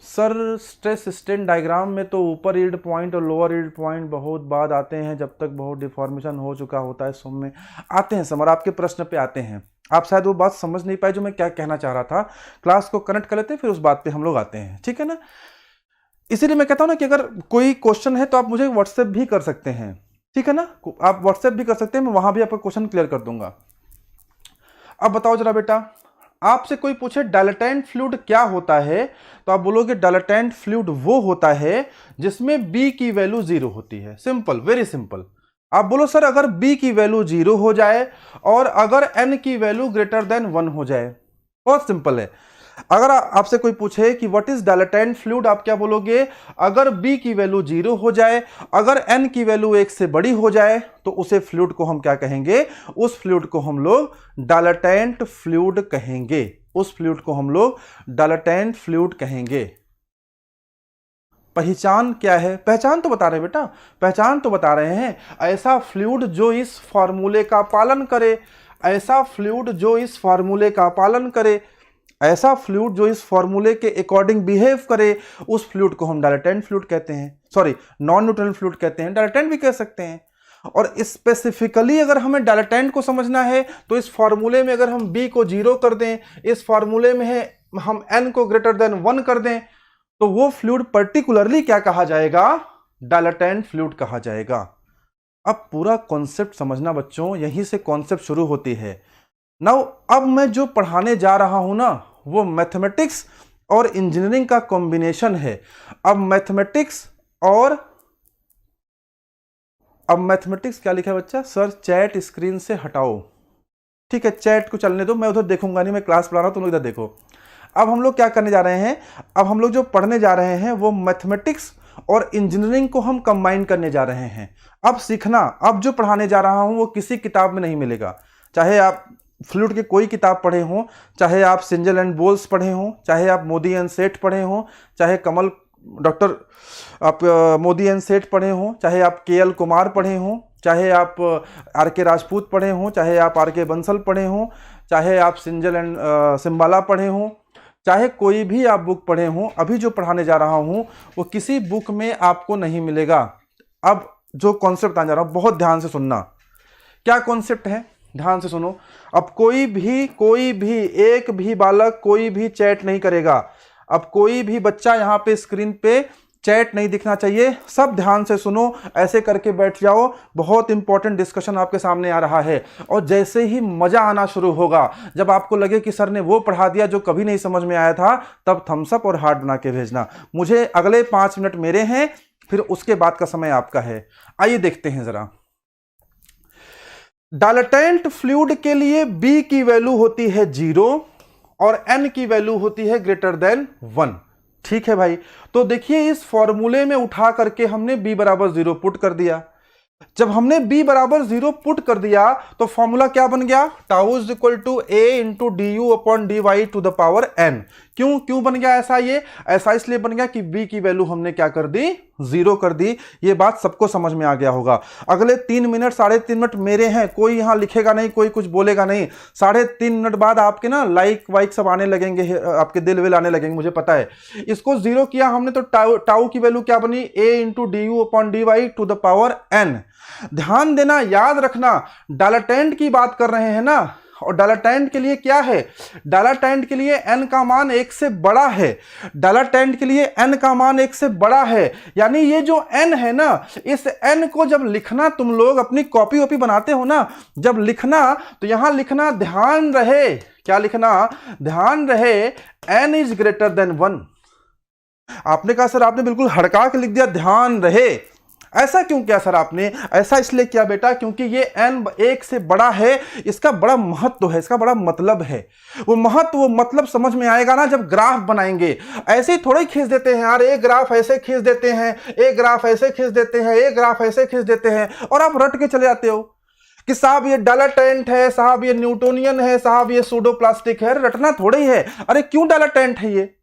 सर। स्ट्रेस स्ट्रेन डायग्राम में तो ऊपर यील्ड पॉइंट और लोअर यील्ड पॉइंट बहुत बाद आते हैं, जब तक बहुत डिफॉर्मेशन हो चुका होता है सुम में आते हैं समर, आपके प्रश्न पे आते हैं। आप शायद वो बात समझ नहीं पाए जो मैं क्या कहना चाह रहा था। क्लास को कनेक्ट कर लेते हैं फिर उस बात पे हम लोग आते हैं, ठीक है ना। इसीलिए मैं कहता हूं ना कि अगर कोई क्वेश्चन है तो आप मुझे व्हाट्सएप भी कर सकते हैं, ठीक है ना। आप व्हाट्सएप भी कर सकते हैं, मैं वहां भी आपका क्वेश्चन क्लियर कर दूंगा। अब बताओ जरा बेटा, आपसे कोई पूछे डायलेटेंट फ्लूइड क्या होता है तो आप बोलोगे डायलेटेंट फ्लूइड वो होता है जिसमें b की वैल्यू 0 होती है। Simple, very simple. आप बोलो सर अगर b की वैल्यू 0 हो जाए और अगर n की वैल्यू ग्रेटर देन 1 हो जाए, बहुत सिंपल है। अगर आपसे कोई पूछे कि व्हाट इज डायलेटेंट फ्लूइड, आप क्या बोलोगे? अगर b की वैल्यू 0 हो जाए, अगर n की वैल्यू 1 से बड़ी हो जाए तो उसे फ्लूइड को हम क्या कहेंगे? उस फ्लूइड को हम लोग डायलेटेंट फ्लूइड कहेंगे। उस फ्लूइड को हम लोग डायलेटेंट फ्लूइड कहेंगे। पहचान क्या है? पहचान तो बता रहे हैं बेटा, पहचान तो बता रहे हैं। ऐसा फ्लूइड जो इस फॉर्मूले का पालन करे, ऐसा फ्लूइड जो इस फॉर्मूले का पालन करे, ऐसा फ्लूइड जो इस फॉर्मूले के अकॉर्डिंग बिहेव करे, उस फ्लूइड को हम डायलेटेंट फ्लूइड कहते हैं। सॉरी, नॉन न्यूट्रल फ्लूइड कहते हैं, डायलेटेंट भी कह सकते हैं। और स्पेसिफिकली अगर हमें डायलेटेंट को समझना है तो इस फॉर्मूले में अगर हम b को 0 कर दें, इस फॉर्मूले में है हम n को ग्रेटर देन 1 कर दें, तो वो फ्लूइड पर्टिकुलरली क्या कहा जाएगा? डायलेटेंट फ्लूइड कहा जाएगा। अब पूरा कॉन्सेप्ट समझना बच्चों, यहीं से कॉन्सेप्ट शुरू होती है। नाउ अब मैं जो पढ़ाने जा रहा हूं ना वो मैथमेटिक्स और इंजीनियरिंग का कॉम्बिनेशन है। अब मैथमेटिक्स क्या लिखा है बच्चा? सर चैट स्क्रीन से हटाओ, ठीक है चैट को चलने दो, मैं उधर देखूंगा नहीं, मैं क्लास पढ़ा रहा हूं, तुम लोग इधर देखो। अब हम लोग क्या करने जा रहे हैं? अब हम लोग जो पढ़ने जा रहे हैं वो मैथमेटिक्स और इंजीनियरिंग को हम कंबाइन करने जा रहे हैं। अब सीखना, अब जो पढ़ाने जा रहा हूं वो किसी किताब में नहीं मिलेगा। चाहे आप फ्लूइड की कोई किताब पढ़े हों, चाहे आप सिंजल एंड बोल्स पढ़े हों, चाहे आप मोदी एंड सेठ पढ़े हों, चाहे डॉक्टर आप मोदी एंड सेठ पढ़े हों, चाहे आप KL कुमार पढ़े हों, चाहे आप आर के राजपूत पढ़े हों, चाहे आप आर के बंसल पढ़े हों, चाहे आप सिंजल एंड सिम्बाला पढ़े हों, चाहे कोई भी आप बुक पढ़े हों, अभी जो पढ़ाने जा रहा हूं वो किसी बुक में आपको नहीं मिलेगा। अब जो कॉन्सेप्ट आने जा रहा हूं बहुत ध्यान से सुनना। क्या कॉन्सेप्ट है, ध्यान से सुनो। अब कोई भी एक भी बालक कोई भी चैट नहीं करेगा। अब कोई भी बच्चा यहां पे स्क्रीन पे चैट नहीं दिखना चाहिए। सब ध्यान से सुनो, ऐसे करके बैठ जाओ। बहुत इंपॉर्टेंट डिस्कशन आपके सामने आ रहा है। और जैसे ही मजा आना शुरू होगा, जब आपको लगे कि सर ने वो पढ़ा दिया जो कभी नहीं समझ में आया था, तब थम्स अप और हार्ट बना के भेजना। मुझे अगले 5 मिनट मेरे हैं, फिर उसके बाद का समय आपका है। आइए देखते हैं जरा। डायलेटेंट फ्लूइड के लिए B की वैल्यू होती है 0 और N की वैल्यू होती है ग्रेटर देन 1। ठीक है भाई, तो देखिए इस फॉर्मूले में उठा करके हमने B बराबर 0 पुट कर दिया। जब हमने B बराबर 0 पुट कर दिया तो फॉर्मूला क्या बन गया, tau is equal to A into d u upon d y to the power N। क्यों बन गया ऐसा? ये ऐसा इसलिए बन गया कि B की वैल्यू हमने क्या कर दी, 0 कर दी। ये बात सबको समझ में आ गया होगा। अगले 3 मिनट 3.5 मिनट मेरे हैं, कोई यहां लिखेगा नहीं, कोई कुछ बोलेगा नहीं। 3.5 मिनट बाद आपके ना लाइक वाइक सब आने लगेंगे, आपके दिल विल आने लगेंगे, मुझे पता है। इसको 0 किया हमने तो टाउ की वैल्यू क्या बनी, A into d u upon d y to the power N। ध्यान देना, याद रखना, डायलेटेंट की बात कर रहे हैं ना, और डायलेटेंट के लिए क्या है, डायलेटेंट के लिए n का मान 1 से बड़ा है। डायलेटेंट के लिए n का मान 1 से बड़ा है, यानी ये जो n है ना, इस n को जब लिखना, तुम लोग अपनी कॉपी वॉपी बनाते हो ना, जब लिखना तो यहां लिखना, ध्यान रहे, क्या लिखना, ध्यान रहे, n इज ग्रेटर देन 1। आपने कहा सर आपने बिल्कुल हड़का के लिख दिया, ध्यान रहे। ऐसा क्यों किया सर आपने? ऐसा इसलिए किया बेटा क्योंकि ये n 1 से बड़ा है, इसका बड़ा महत्व है, इसका बड़ा मतलब है। वो महत्व, वो मतलब समझ में आएगा ना जब ग्राफ बनाएंगे। ऐसे ही थोड़े खींच देते हैं यार, एक ग्राफ ऐसे खींच देते हैं, एक ग्राफ ऐसे खींच देते हैं, एक ग्राफ ऐसे खींच देते हैं, और आप रट के चले जाते हो कि साहब ये डायलेटेंट है, साहब ये न्यूटोनियन है, साहब ये सूडोप्लास्टिक है। रटना थोड़े ही है। अरे क्यों डायलेटेंट है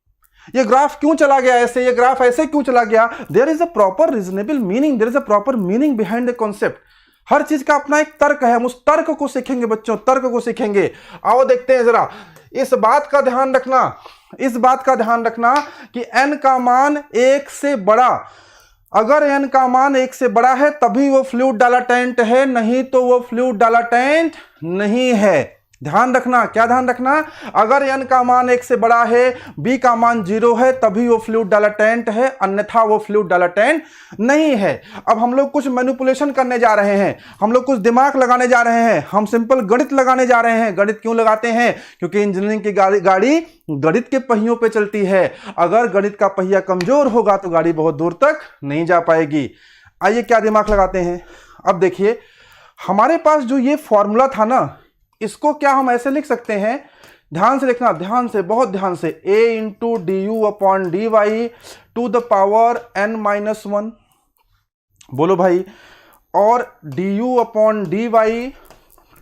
ये ग्राफ क्यों चला गया ऐसे, ये ग्राफ ऐसे क्यों चला गया? There is a proper reasonable meaning, there is a proper meaning behind the concept. हर चीज का अपना एक तर्क है, हम उस तर्क को सीखेंगे बच्चों, तर्क को सीखेंगे। आओ देखते हैं जरा, इस बात का ध्यान रखना, इस बात का ध्यान रखना कि n का मान 1 से बड़ा, अगर n का मान 1 से बड़ा है तभी वो फ्लूइड डायलेटेंट है, नहीं तो वो फ्लूइड डायलेटेंट नहीं है। ध्यान रखना, क्या ध्यान रखना, अगर n का मान 1 से बड़ा है, b का मान 0 है, तभी वो फ्लूइड डायलेटेंट है, अन्यथा वो फ्लूइड डायलेटेंट नहीं है। अब हम लोग कुछ मैनिपुलेशन करने जा रहे हैं, हम लोग कुछ दिमाग लगाने जा रहे हैं, हम सिंपल गणित लगाने जा रहे हैं। गणित क्यों लगाते हैं? क्योंकि इंजीनियरिंग की गाड़ी गणित के पहियों पे चलती है। अगर गणित का पहिया कमजोर होगा तो गाड़ी बहुत दूर तक नहीं जा पाएगी। आइए क्या दिमाग लगाते हैं। अब देखिए हमारे पास जो ये फॉर्मूला था ना, इसको क्या हम ऐसे लिख सकते हैं, ध्यान से लिखना, ध्यान से, बहुत ध्यान से, a into d u upon d y to the power n-1, बोलो भाई, और d u upon d y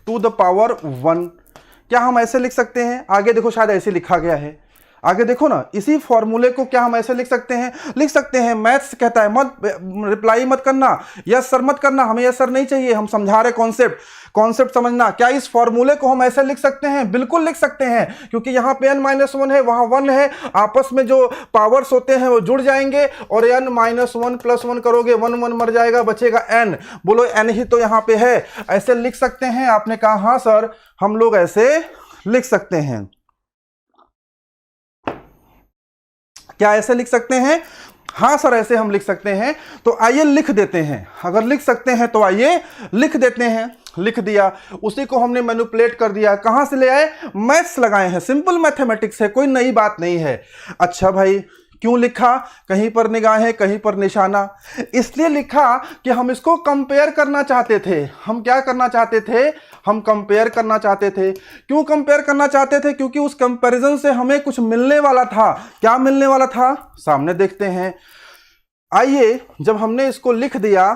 to the power 1। क्या हम ऐसे लिख सकते हैं? आगे देखो, शायद ऐसे लिखा गया है, आगे देखो ना, इसी फॉर्मूले को क्या हम ऐसे लिख सकते हैं? लिख सकते हैं। मैथ्स कहता है मत रिप्लाई मत करना, यस सर मत करना, हमें यस सर नहीं चाहिए, हम समझा रहे कॉन्सेप्ट समझना। क्या इस फॉर्मूले को हम ऐसे लिख सकते हैं? बिल्कुल लिख सकते हैं, क्योंकि यहाँ पे n-1 है, वहां 1 है, आपस में जो पावर्स होते हैं वो जुड़ जाएंगे, और n-1 प्लस 1 करोगे, 1 1 मर जाएगा, बचेगा n। बोलो n ही तो यहाँ पे है, ऐसे लिख सकते हैं। आपने कहा हाँ सर हम लोग ऐसे लिख सकते हैं। क्या ऐसे लिख सकते हैं? हाँ सर ऐसे हम लिख सकते हैं। तो आइए लिख देते हैं, अगर लिख सकते हैं तो आइए लिख देते हैं। लिख दिया, उसी को हमने मैनिपुलेट कर दिया। कहां से ले आए? मैथ्स लगाए हैं, सिंपल मैथमेटिक्स है, कोई नई बात नहीं है। अच्छा भाई क्यों लिखा? कहीं पर निगाहें कहीं पर निशाना। इसलिए लिखा कि हम इसको कंपेयर करना चाहते थे। हम क्या करना चाहते थे? हम कंपेयर करना चाहते थे। क्यों कंपेयर करना चाहते थे? क्योंकि उस कंपैरिजन से हमें कुछ मिलने वाला था। क्या मिलने वाला था? सामने देखते हैं। आइए, जब हमने इसको लिख दिया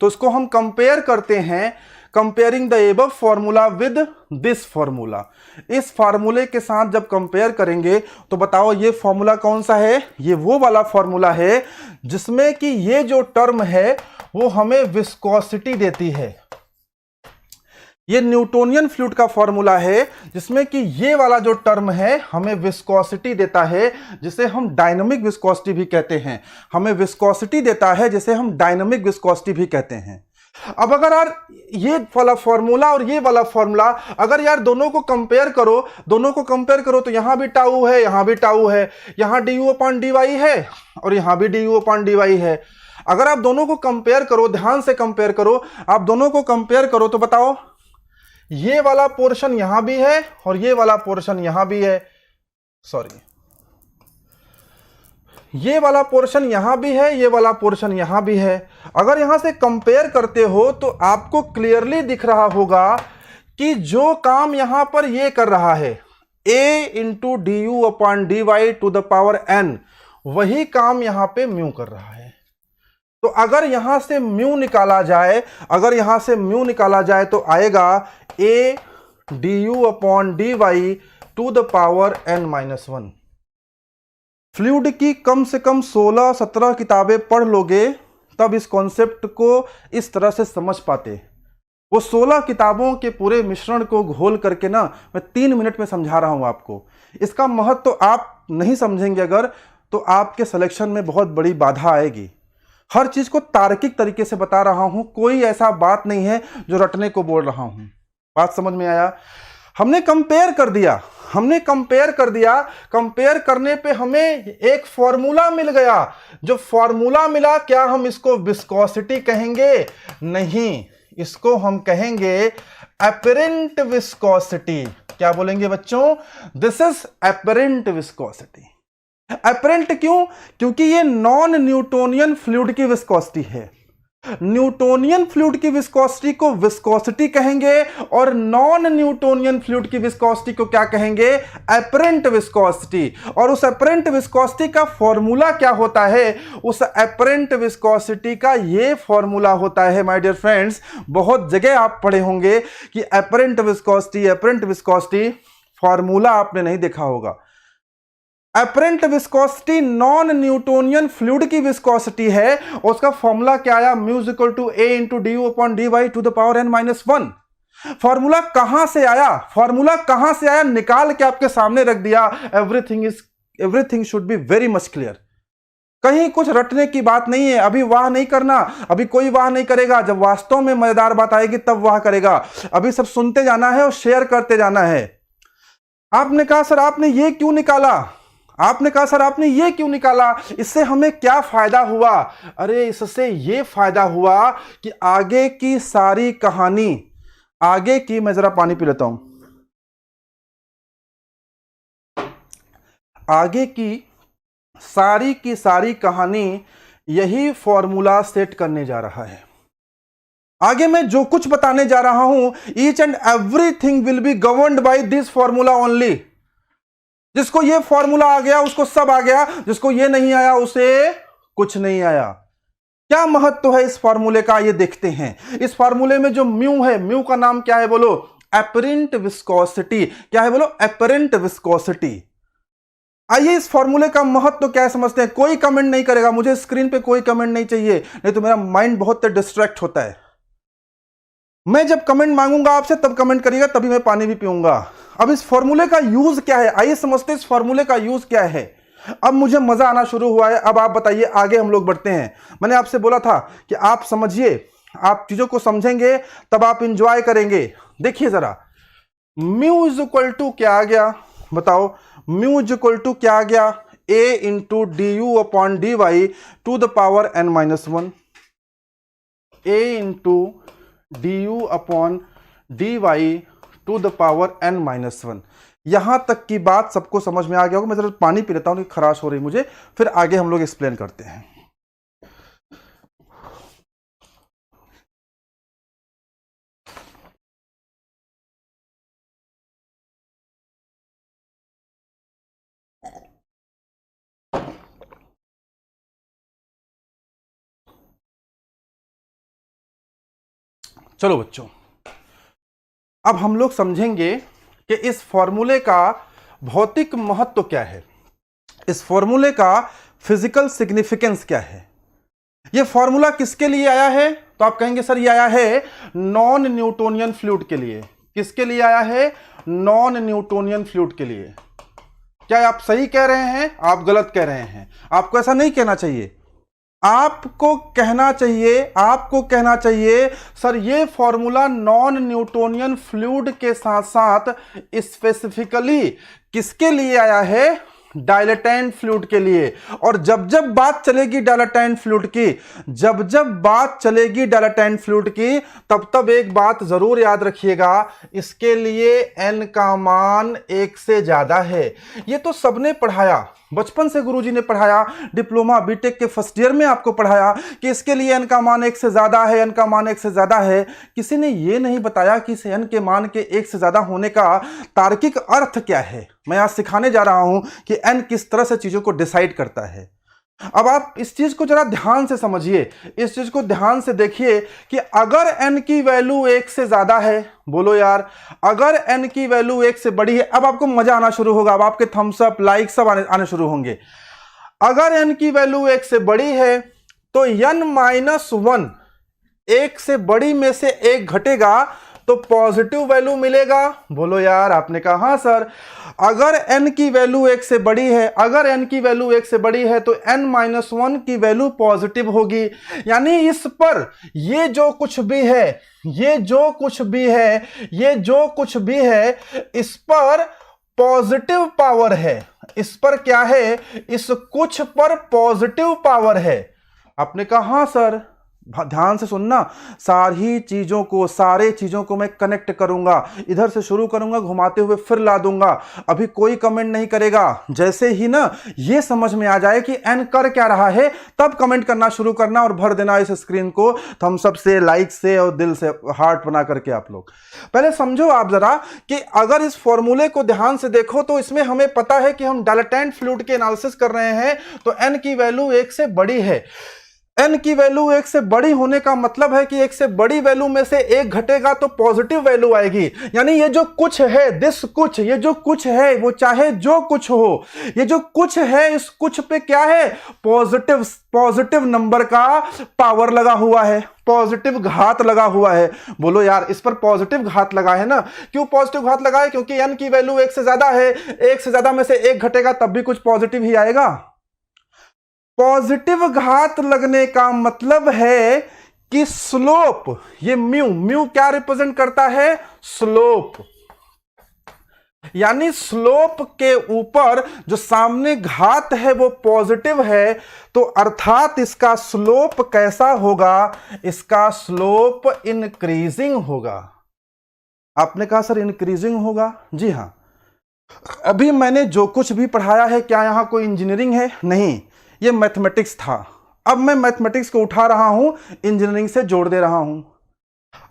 तो इसको हम कंपेयर करते हैं। Comparing the above formula with this formula. इस फॉर्मूले के साथ जब कंपेयर करेंगे तो बताओ ये फॉर्मूला कौन सा है? ये वो वाला फॉर्मूला है जिसमें कि ये जो टर्म है वो हमें विस्कोसिटी देती है। ये न्यूटोनियन फ्लूइड का फॉर्मूला है जिसमें कि ये वाला जो टर्म है हमें विस्कोसिटी देता है, जिसे हम डायनामिक विस्कोसिटी भी कहते हैं। हमें विस्कोसिटी देता है जिसे हम डायनामिक विस्कोसिटी भी कहते हैं। अब अगर यार ये वाला फॉर्मूला और ये वाला फॉर्मूला अगर यार दोनों को कंपेयर करो तो यहां भी टाउ है, यहां भी टाउ है, यहां du अपॉन dy है और यहां भी du अपॉन dy है। अगर आप दोनों को कंपेयर करो, ध्यान से कंपेयर करो, आप दोनों को कंपेयर करो तो बताओ ये वाला पोर्शन यहां भी है और ये वाला पोर्शन यहां भी है, सॉरी ये वाला पोर्शन यहां भी है, ये वाला पोर्शन यहां भी है। अगर यहां से कंपेयर करते हो तो आपको क्लियरली दिख रहा होगा कि जो काम यहां पर ये कर रहा है a into d u upon d y to the power n, वही काम यहां पे म्यू कर रहा है। तो अगर यहां से म्यू निकाला जाए तो आएगा a d u upon d y to the power n-1। Fluid की कम से कम 16-17 किताबें पढ़ लोगे तब इस कॉन्सेप्ट को इस तरह से समझ पाते। वो 16 किताबों के पूरे मिश्रण को घोल करके ना मैं 3 मिनट में समझा रहा हूं आपको। इसका महत्व तो आप नहीं समझेंगे अगर, तो आपके सिलेक्शन में बहुत बड़ी बाधा आएगी। हर चीज को तार्किक तरीके से बता रहा हूं, कोई ऐसा बात नहीं है जो रटने को बोल रहा हूं। बात समझ में आया? हमने कंपेयर कर दिया, कंपेयर करने पे हमें एक फॉर्मूला मिल गया। जो फॉर्मूला मिला, क्या हम इसको विस्कोसिटी कहेंगे? नहीं, इसको हम कहेंगे एपरेंट विस्कोसिटी। क्या बोलेंगे बच्चों? This is apparent viscosity. Apparent क्यों? क्योंकि ये नॉन न्यूटोनियन फ्लूइड की विस्कोसिटी है। न्यूटोनियन फ्लूइड की विस्कोसिटी को विस्कोसिटी कहेंगे और नॉन न्यूटोनियन फ्लूइड की विस्कोसिटी को क्या कहेंगे? Apparent viscosity. और उस एपरेंट विस्कोसिटी का फॉर्मूला क्या होता है? उस एपरेंट विस्कोसिटी का ये फॉर्मूला होता है माय डियर फ्रेंड्स, बहुत जगह आप पढ़े होंगे कि एपरेंट विस्कोसिटी फॉर्मूला आपने नहीं देखा होगा। Apparent viscosity non Newtonian fluid की विस्कोसिटी है, उसका फॉर्मूला क्या आया? Mu is equal to a into d u upon d y to the power n-1। Formula कहां से आया? निकाल के आपके सामने रख दिया। Everything should be very much clear. कहीं कुछ रटने की बात नहीं है। अभी वाह नहीं करना, अभी कोई वाह नहीं करेगा। जब वास्तव में मजेदार बात आएगी तब वाह करेगा। अभी सब सुनते जाना है और शेयर करते जाना है। आपने कहा सर आपने ये क्यों निकाला, इससे हमें क्या फायदा हुआ? अरे इससे ये फायदा हुआ कि आगे की सारी कहानी, मैं जरा पानी पी लेता हूं। आगे की सारी कहानी यही फॉर्मूला सेट करने जा रहा है। आगे मैं जो कुछ बताने जा रहा हूं, each and everything will be governed by this formula only. जिसको ये फॉर्मूला आ गया उसको सब आ गया, जिसको ये नहीं आया उसे कुछ नहीं आया। क्या महत्व है इस फॉर्मूले का, ये देखते हैं। इस फॉर्मूले में जो म्यू है, म्यू का नाम क्या है बोलो? Apparent viscosity. क्या है बोलो? Apparent viscosity. आइए इस फॉर्मूले का महत्व क्या है समझते हैं। कोई कमेंट नहीं करेगा, मुझे स्क्रीन पे कोई कमेंट नहीं चाहिए, नहीं तो मेरा माइंड बहुत डिस्ट्रैक्ट होता है। मैं जब कमेंट मांगूंगा आपसे तब कमेंट करिएगा, तभी मैं पानी भी पीऊंगा। अब इस फॉर्मूले का यूज क्या है, आइए समझते हैं इस फॉर्मूले का यूज क्या है। अब मुझे मजा आना शुरू हुआ है। अब आप बताइए, आगे हम लोग बढ़ते हैं। मैंने आपसे बोला था कि आप समझिए, आप चीजों को समझेंगे तब आप इंजॉय करेंगे। देखिए जरा, म्यू इज इक्वल टू क्या आ गया बताओ? म्यू इज इक्वल टू क्या आ गया? a into d u upon d y to the power n-1। a into d u upon d y to the power n-1। यहां तक की बात सबको समझ में आ गया होगा। मैं जरा पानी पी लेता हूं, खराश हो रही मुझे, फिर आगे हम लोग एक्सप्लेन करते हैं। चलो बच्चों, अब हम लोग समझेंगे कि इस फॉर्मूले का भौतिक महत्व क्या है, इस फॉर्मूले का फिजिकल सिग्निफिकेंस क्या है। ये फॉर्मूला किसके लिए आया है? तो आप कहेंगे सर ये आया है नॉन न्यूटोनियन फ्लूइड के लिए। किसके लिए आया है? नॉन न्यूटोनियन फ्लूइड के लिए। क्या आप सही कह रहे हैं? आप गलत कह रहे हैं। आपको ऐसा नहीं कहना चाहिए। आपको कहना चाहिए सर ये फॉर्मूला नॉन न्यूटोनियन फ्लूइड के साथ साथ स्पेसिफिकली किसके लिए आया है? डायलेटेंट फ्लूइड के लिए। और जब जब बात चलेगी डायलेटेंट फ्लूइड की, तब तब एक बात जरूर याद रखिएगा, इसके लिए n का मान 1 से ज्यादा है। ये तो सबने पढ़ाया, बचपन से गुरुजी ने पढ़ाया, डिप्लोमा बीटेक के फर्स्ट ईयर में आपको पढ़ाया कि इसके लिए n का मान 1 से ज्यादा है, n का मान 1 से ज्यादा है। किसी ने यह नहीं बताया कि इस n के मान के 1 से ज्यादा होने का तार्किक अर्थ क्या है। मैं आज सिखाने जा रहा हूं कि n किस तरह से चीजों को डिसाइड करता है। अब आप इस चीज को जरा ध्यान से समझिए, इस चीज को ध्यान से देखिए कि अगर n की वैल्यू 1 से ज्यादा है, बोलो यार, अगर n की वैल्यू 1 से बड़ी है, अब आपको मजा आना शुरू होगा, अब आपके थम्स अप लाइक सब आने शुरू होंगे। अगर n की वैल्यू 1 से बड़ी है तो n-1 1 से बड़ी में से 1 घटेगा तो पॉजिटिव वैल्यू मिलेगा। बोलो यार, आपने कहा हाँ सर। अगर n की वैल्यू 1 से बड़ी है, अगर n की वैल्यू 1 से बड़ी है तो n-1 की वैल्यू पॉजिटिव होगी। यानी इस पर ये जो कुछ भी है, इस पर पॉजिटिव पावर है। इस पर क्या है? इस कुछ पर पॉजिटिव पावर है। आपने कहा हाँ सर। ध्यान से सुनना, सारे चीजों को मैं कनेक्ट करूंगा, इधर से शुरू करूंगा, घुमाते हुए फिर ला दूंगा। अभी कोई कमेंट नहीं करेगा। जैसे ही ना ये समझ में आ जाए कि n कर क्या रहा है, तब कमेंट करना शुरू करना और भर देना इस स्क्रीन को थम्स अप से, लाइक से और दिल से हार्ट बना करके। आप लोग पहले समझो आप जरा कि अगर इस फॉर्मूले को ध्यान से देखो तो इसमें हमें पता है कि हम डायलेटेंट फ्लूइड के एनालिसिस कर रहे हैं, तो n की वैल्यू 1 से बड़ी है। n की वैल्यू 1 से बड़ी होने का मतलब है कि 1 से बड़ी वैल्यू में से 1 घटेगा तो पॉजिटिव वैल्यू आएगी। यानी ये जो कुछ है, ये जो कुछ है, वो चाहे जो कुछ हो, ये जो कुछ है, इस कुछ पे क्या है? पॉजिटिव नंबर का पावर लगा हुआ है, पॉजिटिव घात लगा हुआ है। बोलो यार, इस पर पॉजिटिव घात लगा है ना। क्यों पॉजिटिव घात लगा है? क्योंकि n की वैल्यू 1 से ज्यादा है, 1 से ज्यादा में से 1 घटेगा तब भी कुछ पॉजिटिव ही आएगा। पॉजिटिव घात लगने का मतलब है कि स्लोप, ये म्यू क्या रिप्रेजेंट करता है? स्लोप। यानी स्लोप के ऊपर जो सामने घात है वो पॉजिटिव है, तो अर्थात इसका स्लोप कैसा होगा? इसका स्लोप इंक्रीजिंग होगा। आपने कहा सर इंक्रीजिंग होगा? जी हां। अभी मैंने जो कुछ भी पढ़ाया है, क्या यहां कोई इंजीनियरिंग है? नहीं, ये मैथमेटिक्स था। अब मैं मैथमेटिक्स को उठा रहा हूं, इंजीनियरिंग से जोड़ दे रहा हूं।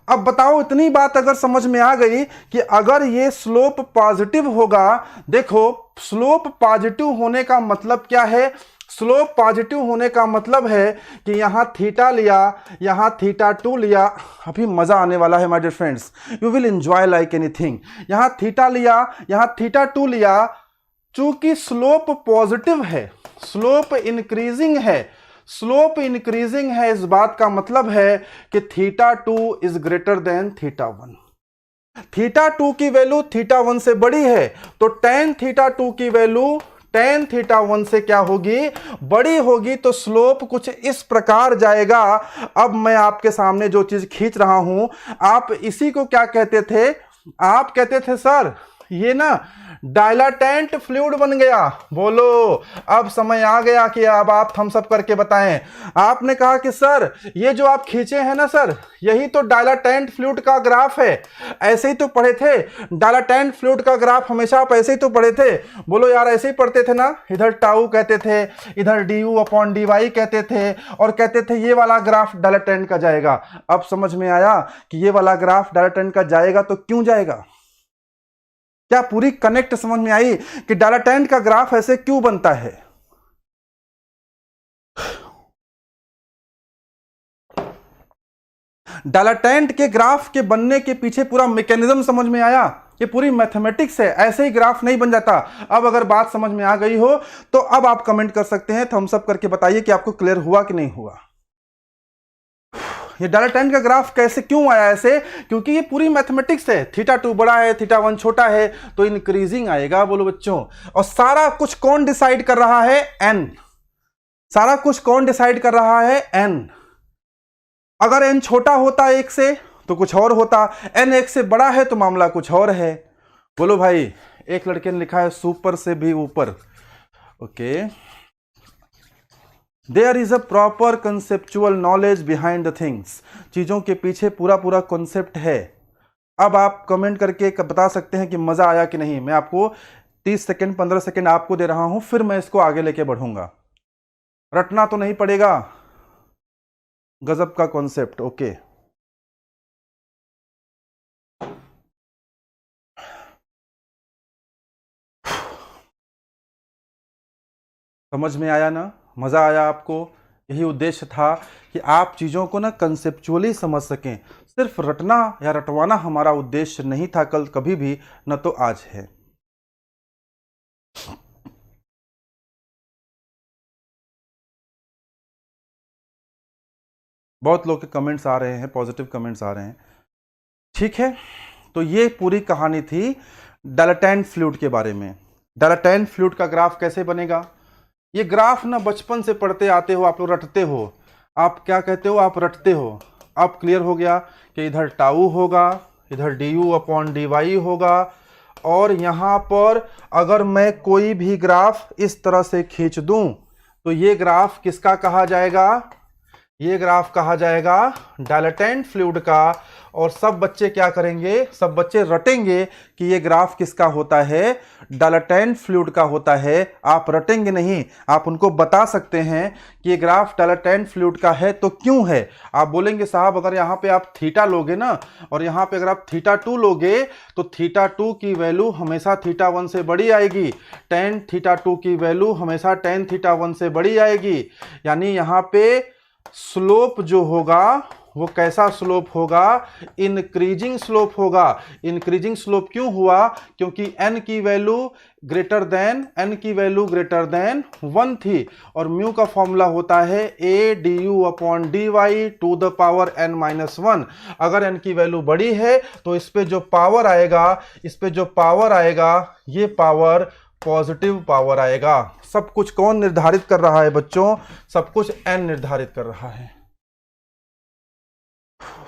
अब बताओ, इतनी बात अगर समझ में आ गई कि अगर ये स्लोप पॉजिटिव होगा, देखो स्लोप पॉजिटिव होने का मतलब क्या है? स्लोप पॉजिटिव होने का मतलब है कि यहां थीटा लिया, यहां थीटा2 लिया। अभी मजा आने वाला है my dear friends, you will enjoy like anything. यहां थीटा लिया, यहां थीटा2 लिया। चूंकि स्लोप पॉजिटिव है, स्लोप इंक्रीजिंग है, इस बात का मतलब है कि थीटा2 इज ग्रेटर देन थीटा1। थीटा2 की वैल्यू थीटा1 से बड़ी है, तो टेन थीटा2 की वैल्यू टेन थीटा1 से क्या होगी? बड़ी होगी। तो स्लोप कुछ इस प्रकार जाएगा। अब मैं आपके सामने जो चीज खींच रहा हूं, आप इसी को क्या कहते थे? आप कहते थे सर ये ना डायलाटेंट फ्लूइड बन गया। बोलो, अब समय आ गया कि अब आप थम्स अप करके बताएं। आपने कहा कि सर ये जो आप खींचे हैं ना सर, यही तो डायलाटेंट फ्लूइड का ग्राफ है। ऐसे ही तो पढ़े थे, डायलाटेंट फ्लूइड का ग्राफ हमेशा आप ऐसे ही तो पढ़े थे। बोलो यार, ऐसे ही पढ़ते थे ना। इधर टाउ कहते थे, इधर du/dy कहते थे, और कहते थे ये वाला ग्राफ डायलाटेंट का जाएगा। अब समझ में आया कि ये वाला ग्राफ डायलाटेंट का जाएगा तो क्यों जाएगा? क्या पूरी कनेक्ट समझ में आई कि डायलाटेंट का ग्राफ ऐसे क्यों बनता है? डायलेटेंट के ग्राफ के बनने के पीछे पूरा मैकेनिज्म समझ में आया? ये पूरी मैथमेटिक्स है, ऐसे ही ग्राफ नहीं बन जाता। अब अगर बात समझ में आ गई हो तो अब आप कमेंट कर सकते हैं, थम्स अप करके बताइए कि आपको क्लियर हुआ कि नहीं हुआ। ये डायलेटेंट का ग्राफ कैसे क्यों आया ऐसे? क्योंकि ये पूरी मैथमेटिक्स है। θ2 बड़ा है, θ1 छोटा है, तो इंक्रीजिंग आएगा। बोलो बच्चों। और सारा कुछ कौन डिसाइड कर रहा है? n। सारा कुछ कौन डिसाइड कर रहा है? n। अगर n छोटा होता एक से तो कुछ और होता, n एक से बड़ा है तो मामला कुछ और है। बोलो भाई। एक लड़के ने लिखा है सुपर से भी ऊपर। Okay. There is a proper conceptual knowledge behind the things. चीजों के पीछे पूरा पूरा कॉन्सेप्ट है। अब आप कमेंट करके बता सकते हैं कि मजा आया कि नहीं। मैं आपको 30 सेकंड 15 सेकंड आपको दे रहा हूं, फिर मैं इसको आगे लेके बढ़ूंगा। रटना तो नहीं पड़ेगा। गजब का कॉन्सेप्ट। ओके। समझ में आया ना? मजा आया आपको? यही उद्देश्य था कि आप चीजों को ना कंसेप्चुअली समझ सकें। सिर्फ रटना या रटवाना हमारा उद्देश्य नहीं था कल कभी भी, न तो आज है। बहुत लोग के कमेंट्स आ रहे हैं, पॉजिटिव कमेंट्स आ रहे हैं। ठीक है, तो ये पूरी कहानी थी डायलेटेंट फ्लूइड के बारे में। डायलेटेंट फ्लूइड का ग्राफ कैसे बनेगा? ये ग्राफ ना बचपन से पढ़ते आते हो, आप लोग रटते हो। आप क्या कहते हो? आप रटते हो। अब क्लियर हो गया कि इधर टाउ होगा, इधर du/dy होगा, और यहाँ पर अगर मैं कोई भी ग्राफ इस तरह से खींच दूं तो ये ग्राफ किसका कहा जाएगा? ये ग्राफ कहा जाएगा डायलेटेंट फ्लूइड का। और सब बच्चे क्या करेंगे? सब बच्चे रटेंगे कि ये ग्राफ किसका होता है? डायलेटेंट फ्लूइड का होता है। आप रटेंगे नहीं, आप उनको बता सकते हैं कि ये ग्राफ डायलेटेंट फ्लूइड का है। तो क्यों है? आप बोलेंगे साहब अगर यहाँ पे आप थीटा लोगे ना, और यहाँ पे अगर आप θ2 लोगे तो θ2 की वैल्यू हमेशा θ1 से बड़ी आएगी। tan θ2 की वैल्यू हमेशा tan θ1 से बड़ी आएगी। यानी यहाँ पे स्लोप जो होगा वो कैसा स्लोप होगा? इंक्रीजिंग स्लोप होगा। इंक्रीजिंग स्लोप क्यों हुआ? क्योंकि n की वैल्यू ग्रेटर देन 1 थी, और म्यू का फॉर्मूला होता है a du/dy to the power n-1। अगर n की वैल्यू बड़ी है तो इस पे जो पावर आएगा, ये पावर पॉजिटिव पावर आएगा। सब कुछ कौन निर्धारित कर रहा है बच्चों? सब कुछ n निर्धारित कर रहा है।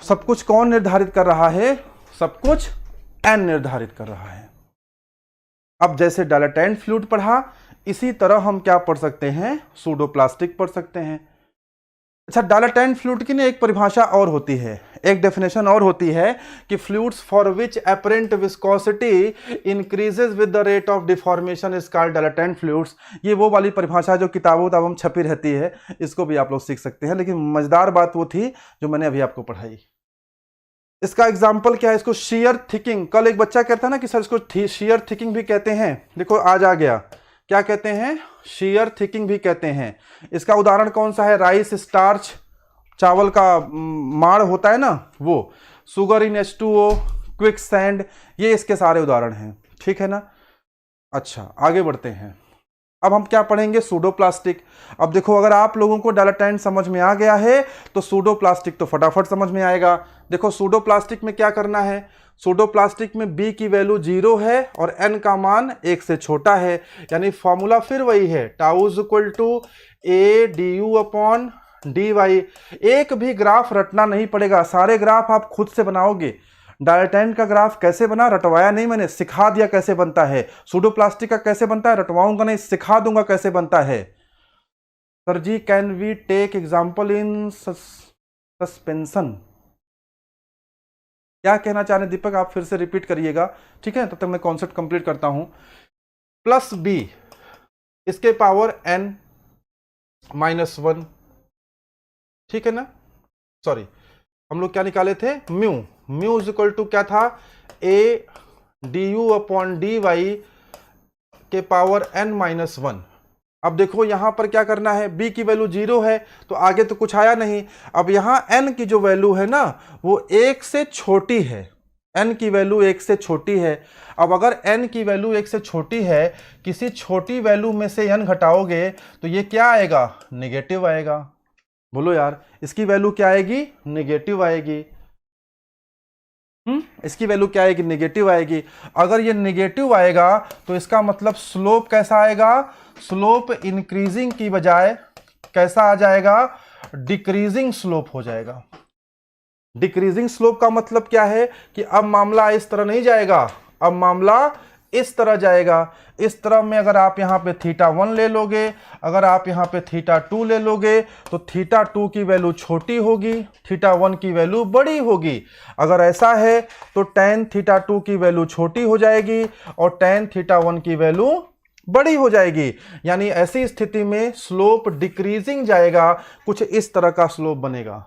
सब कुछ कौन निर्धारित कर रहा है? सब कुछ n निर्धारित कर रहा है। अब जैसे डायलेटेंट फ्लूइड पढ़ा, इसी तरह हम क्या पढ़ सकते हैं? सूडोप्लास्टिक पढ़ सकते हैं। अच्छा, डायलेटेंट फ्लूइड की ना एक परिभाषा और होती है, एक डेफिनेशन और होती है कि fluids for which apparent viscosity increases with the rate of deformation is called dilatant fluids. ये वो वाली परिभाषा जो किताबों में छपी रहती है, इसको भी आप लोग सीख सकते हैं। लेकिन मजेदार बात वो थी जो मैंने अभी आपको पढ़ाई। इसका एग्जाम्पल क्या है? इसको शेयर थिकिंग। कल एक बच्चा कहता है ना कि सर इसको शेयर थिकिंग भी कहते हैं। देखो आज आ गया, क्या कहते हैं? शेयर थिकिंग भी कहते हैं। इसका उदाहरण कौन सा है? राइस स्टार्च, चावल का माड़ होता है ना वो, सुगर इन H2O, क्विक सैंड, ये इसके सारे उदाहरण हैं। ठीक है ना? अच्छा, आगे बढ़ते हैं। अब हम क्या पढ़ेंगे? सूडोप्लास्टिक। अब देखो, अगर आप लोगों को डायलेटेंट समझ में आ गया है तो सूडोप्लास्टिक तो फटाफट समझ में आएगा। देखो सूडोप्लास्टिक में क्या करना है? सूडोप्लास्टिक में B की वैल्यू 0 है और N का मान 1 से छोटा है। यानी फॉर्मूला फिर वही है, tau is equal to a du/dy। एक भी ग्राफ रटना नहीं पड़ेगा, सारे ग्राफ आप खुद से बनाओगे। डायलेटेंट का ग्राफ कैसे बना? रटवाया नहीं मैंने, सिखा दिया कैसे बनता है। सूडोप्लास्टिक का कैसे बनता है? रटवाऊंगा नहीं, सिखा दूंगा कैसे बनता है। Sir ji, can we take example in suspension? क्या कहना चाह रहे दीपक? आप फिर से रिपीट करिएगा, ठीक है? तब तक मैं कॉन्सेप्ट कंप्लीट करता हूं। प्लस b इसके पावर n-1, ठीक है ना? सॉरी, हम लोग क्या निकाले थे? म्यू इज इक्वल टू क्या था? a du/dy के पावर n-1। अब देखो यहाँ पर क्या करना है, b की वैल्यू 0 है तो आगे तो कुछ आया नहीं। अब यहाँ n की जो वैल्यू है ना वो 1 से छोटी है, n की वैल्यू 1 से छोटी है। अब अगर n की वैल्यू 1 से छोटी है, किसी छोटी वैल्यू में से n घटाओगे तो ये क्या आएगा, नेगेटिव आएगा। बोलो यार, इसकी वैल्यू क्या आएगी, नेगेटिव आएगी। इसकी वैल्यू क्या आएगी, नेगेटिव आएगी। अगर ये नेगेटिव आएगा तो इसका मतलब स्लोप कैसा आएगा, स्लोप इंक्रीजिंग की बजाय कैसा आ जाएगा, डिक्रीजिंग स्लोप हो जाएगा। डिक्रीजिंग स्लोप का मतलब क्या है कि अब मामला इस तरह नहीं जाएगा, अब मामला इस तरह जाएगा। इस तरह में अगर आप यहाँ पे θ1 ले लोगे, अगर आप यहाँ पे θ2 ले लोगे तो θ2 की वैल्यू छोटी होगी, θ1 की वैल्यू बड़ी होगी। अगर ऐसा है तो tan θ2 की वैल्यू छोटी हो जाएगी और tan θ1 की वैल्यू बड़ी हो जाएगी। यानी ऐसी स्थिति में स्लोप डिक्रीजिंग जाएगा, कुछ इस तरह का स्लोप बनेगा।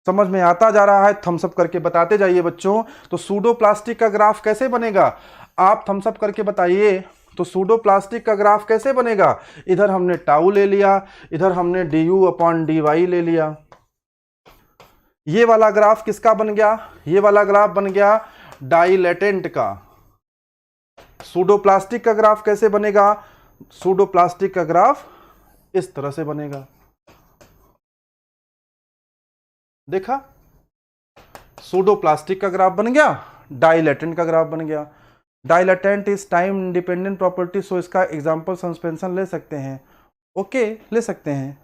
समझ में आता जा रहा है? थम्स अप करके बताते जाइए बच्चों। तो सूडो प्लास्टिक का ग्राफ कैसे बनेगा, आप थम्स अप करके बताइए। तो सूडो प्लास्टिक का ग्राफ कैसे बनेगा, इधर हमने टाउ ले लिया, इधर हमने du/dy ले लिया। ये वाला ग्राफ किसका बन गया, ये वाला ग्राफ बन गया डाइलेटेंट का। सूडो प्लास्टिक का ग्राफ कैसे बनेगा, सूडो प्लास्टिक का ग्राफ इस तरह से बनेगा। देखा, सूडो प्लास्टिक का ग्राफ बन गया, डाइलेटेंट का ग्राफ बन गया। Dilatant is time independent property, so इसका एग्जांपल सस्पेंशन ले सकते हैं। ओके, ले सकते हैं।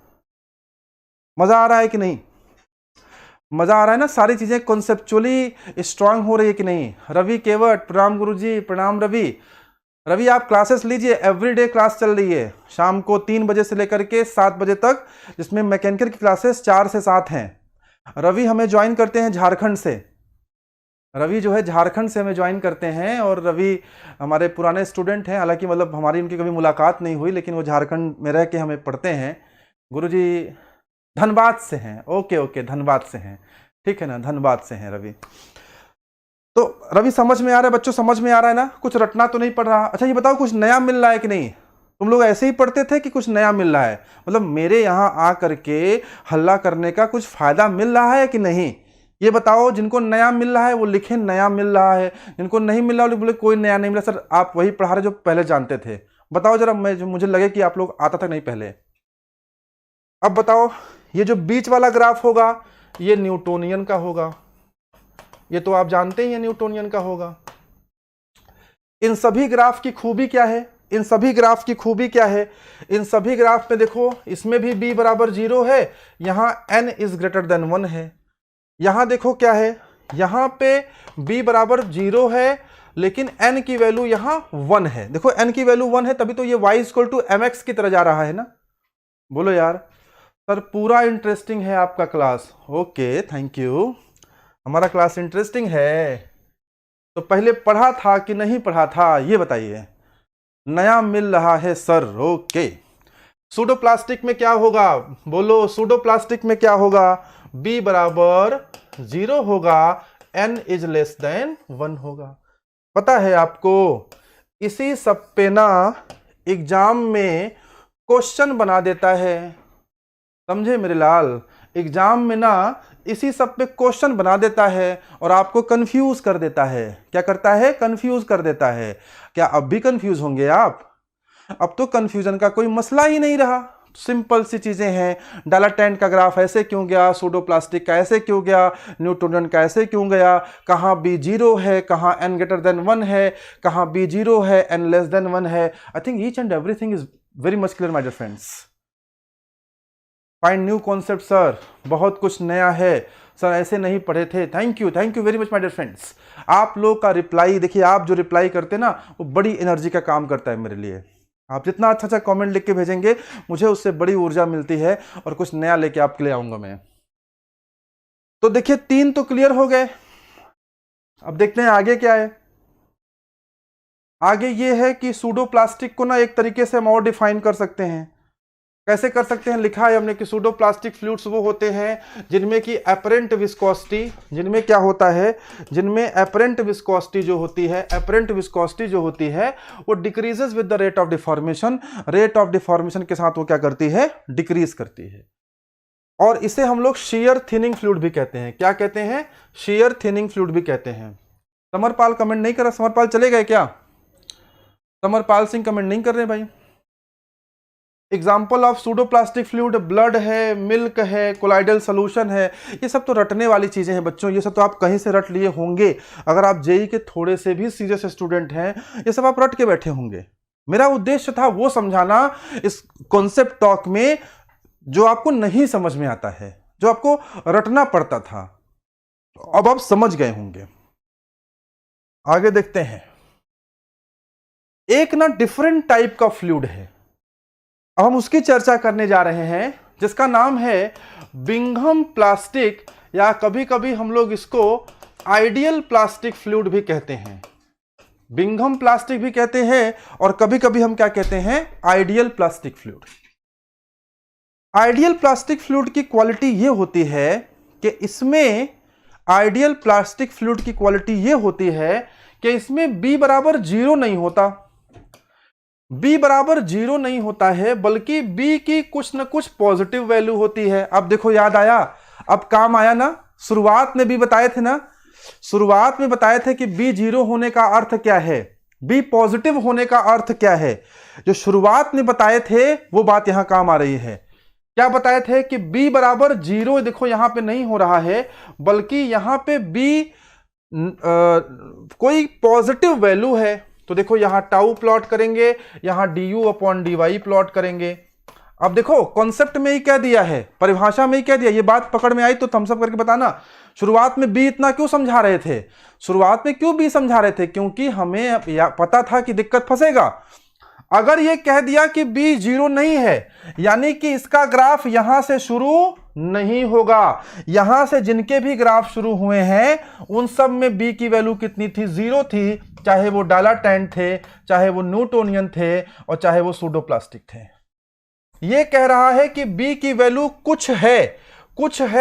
मजा आ रहा है कि नहीं, मजा आ रहा है ना, सारी चीजें कॉन्सेप्चुअली स्ट्रांग हो रही है कि नहीं। रवि केवट, प्रणाम गुरुजी, प्रणाम रवि। रवि आप क्लासेस लीजिए, एवरीडे क्लास चल रही है शाम को 3 बजे से लेकर के 7 बजे तक, जिसमें मैकेनिकल की क्लासेस 4 से 7 हैं। रवि हमें ज्वाइन करते हैं झारखंड से, रवि जो है झारखंड से हमें ज्वाइन करते हैं, और रवि हमारे पुराने स्टूडेंट हैं। हालांकि मतलब हमारी उनकी कभी मुलाकात नहीं हुई, लेकिन वो झारखंड में रह के हमें पढ़ते हैं। गुरुजी धनबाद से हैं, ओके ओके, धनबाद से हैं, ठीक है ना, धनबाद से हैं रवि। तो रवि समझ में आ रहा है बच्चों, समझ में आ रहा है ना, कुछ रटना तो नहीं पड़ रहा। अच्छा ये बताओ, कुछ नया मिल रहा है कि नहीं, तुम लोग ऐसे ही पढ़ते थे कि कुछ नया मिल रहा है, मतलब मेरे यहाँ आ करके हल्ला करने का कुछ फायदा मिल रहा है कि नहीं, ये बताओ। जिनको नया मिल रहा है वो लिखे नया मिल रहा है, जिनको नहीं मिल रहा है बोले कोई नया नहीं मिला। सर आप वही पढ़ा रहे जो पहले जानते थे, बताओ जरा, मुझे लगे कि आप लोग आता था नहीं पहले। अब बताओ, ये जो बीच वाला ग्राफ होगा ये न्यूटोनियन का होगा, ये तो आप जानते ही हैं न्यूटोनियन का होगा। इन सभी ग्राफ की खूबी क्या है, इन सभी ग्राफ की खूबी क्या है, इन सभी ग्राफ में देखो, इसमें भी b बराबर 0 है, यहां n इज ग्रेटर देन 1 है। यहां देखो क्या है, यहां पे b बराबर 0 है लेकिन n की वैल्यू यहां 1 है। देखो n की वैल्यू 1 है, तभी तो ये y = mx की तरह जा रहा है ना। बोलो यार, सर पूरा इंटरेस्टिंग है आपका क्लास, ओके थैंक यू, हमारा क्लास इंटरेस्टिंग है। तो पहले पढ़ा था कि नहीं पढ़ा था ये बताइए, नया मिल रहा है सर, ओके। सूडो प्लास्टिक में क्या होगा, बोलो सूडो प्लास्टिक में क्या होगा, b बराबर 0 होगा, n इज लेस देन 1 होगा। पता है आपको, इसी सब पे ना एग्जाम में क्वेश्चन बना देता है, समझे मेरे लाल, एग्जाम में ना इसी सब पे क्वेश्चन बना देता है और आपको कंफ्यूज कर देता है। क्या करता है, कंफ्यूज कर देता है। क्या अब भी कंफ्यूज होंगे आप, अब तो कंफ्यूजन का कोई मसला ही नहीं रहा, सिंपल सी चीजें हैं। डाइलेटेंट का ग्राफ ऐसे क्यों गया, सूडो प्लास्टिक का ऐसे क्यों गया, न्यूटोनियन का ऐसे क्यों गया, कहाँ b 0 है, कहाँ n ग्रेटर देन 1 है, कहाँ b 0 है, n लेस देन 1 है। I think each and everything is very much clear my dear friends. Find new concept sir, बहुत कुछ नया है सर, ऐसे नहीं पढ़े थे। Thank you very much my dear friends. आप लोग का रिप्लाई देखिए, आप जो रिप्लाई करते हैं ना वो बड़ी एनर्जी का काम करता है मेरे लिए। आप जितना अच्छा अच्छा कमेंट लिख के भेजेंगे मुझे उससे बड़ी ऊर्जा मिलती है और कुछ नया लेके आपके लिए आऊंगा मैं। तो देखिए 3 तो क्लियर हो गए, अब देखते हैं आगे क्या है। आगे ये है कि सूडो प्लास्टिक को ना एक तरीके से हम और डिफाइन कर सकते हैं। कैसे कर सकते हैं, लिखा है हमने कि सूडो प्लास्टिक फ्लूइड्स वो होते हैं जिनमें कि एपरेंट विस्कोसिटी, जिनमें क्या होता है, जिनमें एपरेंट विस्कोसिटी जो होती है, एपरेंट विस्कोसिटी जो होती है वो decreases with the rate of deformation, rate of deformation के साथ वो क्या करती है, डिक्रीज करती है। और इसे हम लोग शेयर थिनिंग फ्लूइड भी कहते हैं। क्या कहते हैं, शेयर थिनिंग फ्लूइड भी कहते हैं। समरपाल कमेंट नहीं कर रहा, समरपाल चले गए क्या, समरपाल सिंह कमेंट नहीं कर रहे भाई। Example of pseudoplastic fluid blood है, मिल्क है, कोलाइडल सोल्यूशन है। ये सब तो रटने वाली चीजें हैं बच्चों, ये सब तो आप कहीं से रट लिए होंगे। अगर आप जेई के थोड़े से भी सीरियस स्टूडेंट हैं, ये सब आप रट के बैठे होंगे। मेरा उद्देश्य था वो समझाना इस कॉन्सेप्ट टॉक में जो आपको नहीं समझ में आता है, जो आपको रटना पड़ता था, अब आप समझ गए होंगे। आगे देखते हैं। एक ना डिफरेंट टाइप का फ्लूइड है, अब हम उसकी चर्चा करने जा रहे हैं, जिसका नाम है बिंघम प्लास्टिक, या कभी कभी हम लोग इसको आइडियल प्लास्टिक फ्लूइड भी कहते हैं। बिंघम प्लास्टिक भी कहते हैं और कभी कभी हम क्या कहते हैं, ideal plastic fluid. Ideal plastic fluid की क्वालिटी ये होती है कि इसमें, आइडियल प्लास्टिक फ्लूइड की क्वालिटी ये होती है कि इसमें B बराबर 0 नहीं होता, B बराबर 0 नहीं होता है, बल्कि B की कुछ न कुछ पॉजिटिव वैल्यू होती है। अब देखो याद आया, अब काम आया ना। शुरुआत में भी बताए थे ना, शुरुआत में बताए थे कि B 0 होने का अर्थ क्या है, B पॉजिटिव होने का अर्थ क्या है। जो शुरुआत में बताए थे वो बात यहां काम आ रही है। क्या बताए थे कि B बराबर 0, देखो यहां पे नहीं हो रहा है, बल्कि यहां पे B कोई पॉजिटिव वैल्यू है। तो देखो यहां टाउ प्लॉट करेंगे, यहां du/dy प्लॉट करेंगे। अब देखो कॉन्सेप्ट में ही कह दिया है, परिभाषा में ही कह दिया। ये बात पकड़ में आई तो थम्स अप करके बताना। शुरुआत में B इतना क्यों समझा रहे थे, शुरुआत में क्यों B समझा रहे थे, क्योंकि हमें पता था कि दिक्कत फंसेगा। अगर ये कह दिया कि B 0 नहीं है, यानी कि इसका ग्राफ यहां से शुरू नहीं होगा। यहां से जिनके भी ग्राफ शुरू हुए हैं उन सब में B की वैल्यू कितनी थी, 0 थी, चाहे वो डालाटैंट थे, चाहे वो न्यूटोनियन थे, और चाहे वो सूडोप्लास्टिक थे। ये कह रहा है कि B की वैल्यू कुछ है,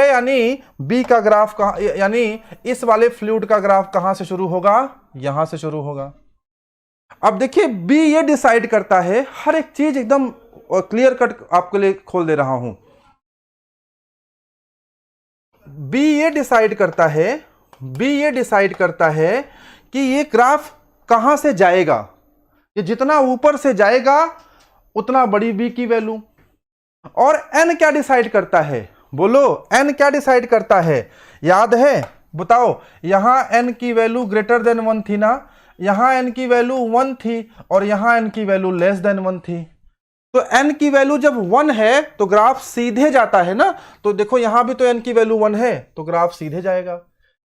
यानी B का ग्राफ कहां, यानी इस वाले फ्लूइड का ग्राफ कहां से शुरू होगा, यहां से शुरू होगा। अब देखिए B ये डिसाइड करता है, हर एक चीज एकदम क्लियर कट आपके लिए खोल दे रहा हूं। B ये डिसाइड करता है कि ये ग्राफ कहां से जाएगा। ये जितना ऊपर से जाएगा उतना बड़ी B की वैल्यू। और N क्या डिसाइड करता है, बोलो N क्या डिसाइड करता है, याद है, बताओ। यहां N की वैल्यू ग्रेटर देन 1 थी ना, यहां N की वैल्यू 1 थी और यहां N की वैल्यू लेस देन 1 थी। तो N की वैल्यू जब 1 है तो ग्राफ सीधे जाता है ना। तो देखो यहां भी तो N की वैल्यू 1 है तो ग्राफ सीधे जाएगा।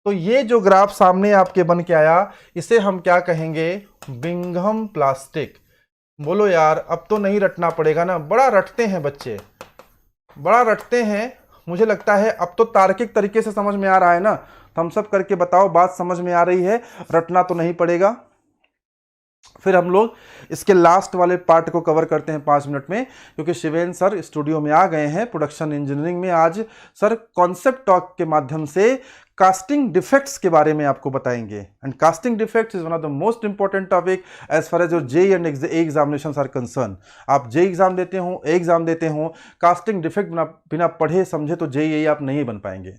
तो ये जो ग्राफ सामने आपके बन के आया, इसे हम क्या कहेंगे, बिंघम प्लास्टिक। बोलो यार, अब तो नहीं रटना पड़ेगा ना, बड़ा रटते हैं बच्चे, बड़ा रटते हैं। मुझे लगता है अब तो तार्किक तरीके से समझ में आ रहा है ना। थम्स अप करके बताओ बात समझ में आ रही है, रटना तो नहीं पड़ेगा। फिर हम लोग इसके लास्ट वाले पार्ट को कवर करते हैं 5 मिनट में, क्योंकि शिवेन सर स्टूडियो में आ गए हैं प्रोडक्शन इंजीनियरिंग में। आज सर कॉन्सेप्ट टॉक के माध्यम से कास्टिंग डिफेक्ट्स के बारे में आपको बताएंगे। And casting defects is one of the most important topic as far as your JE and examination are concern. आप जेई एग्जाम देते हो, कास्टिंग डिफेक्ट बिना पढ़े समझे तो जेई आप नहीं बन पाएंगे।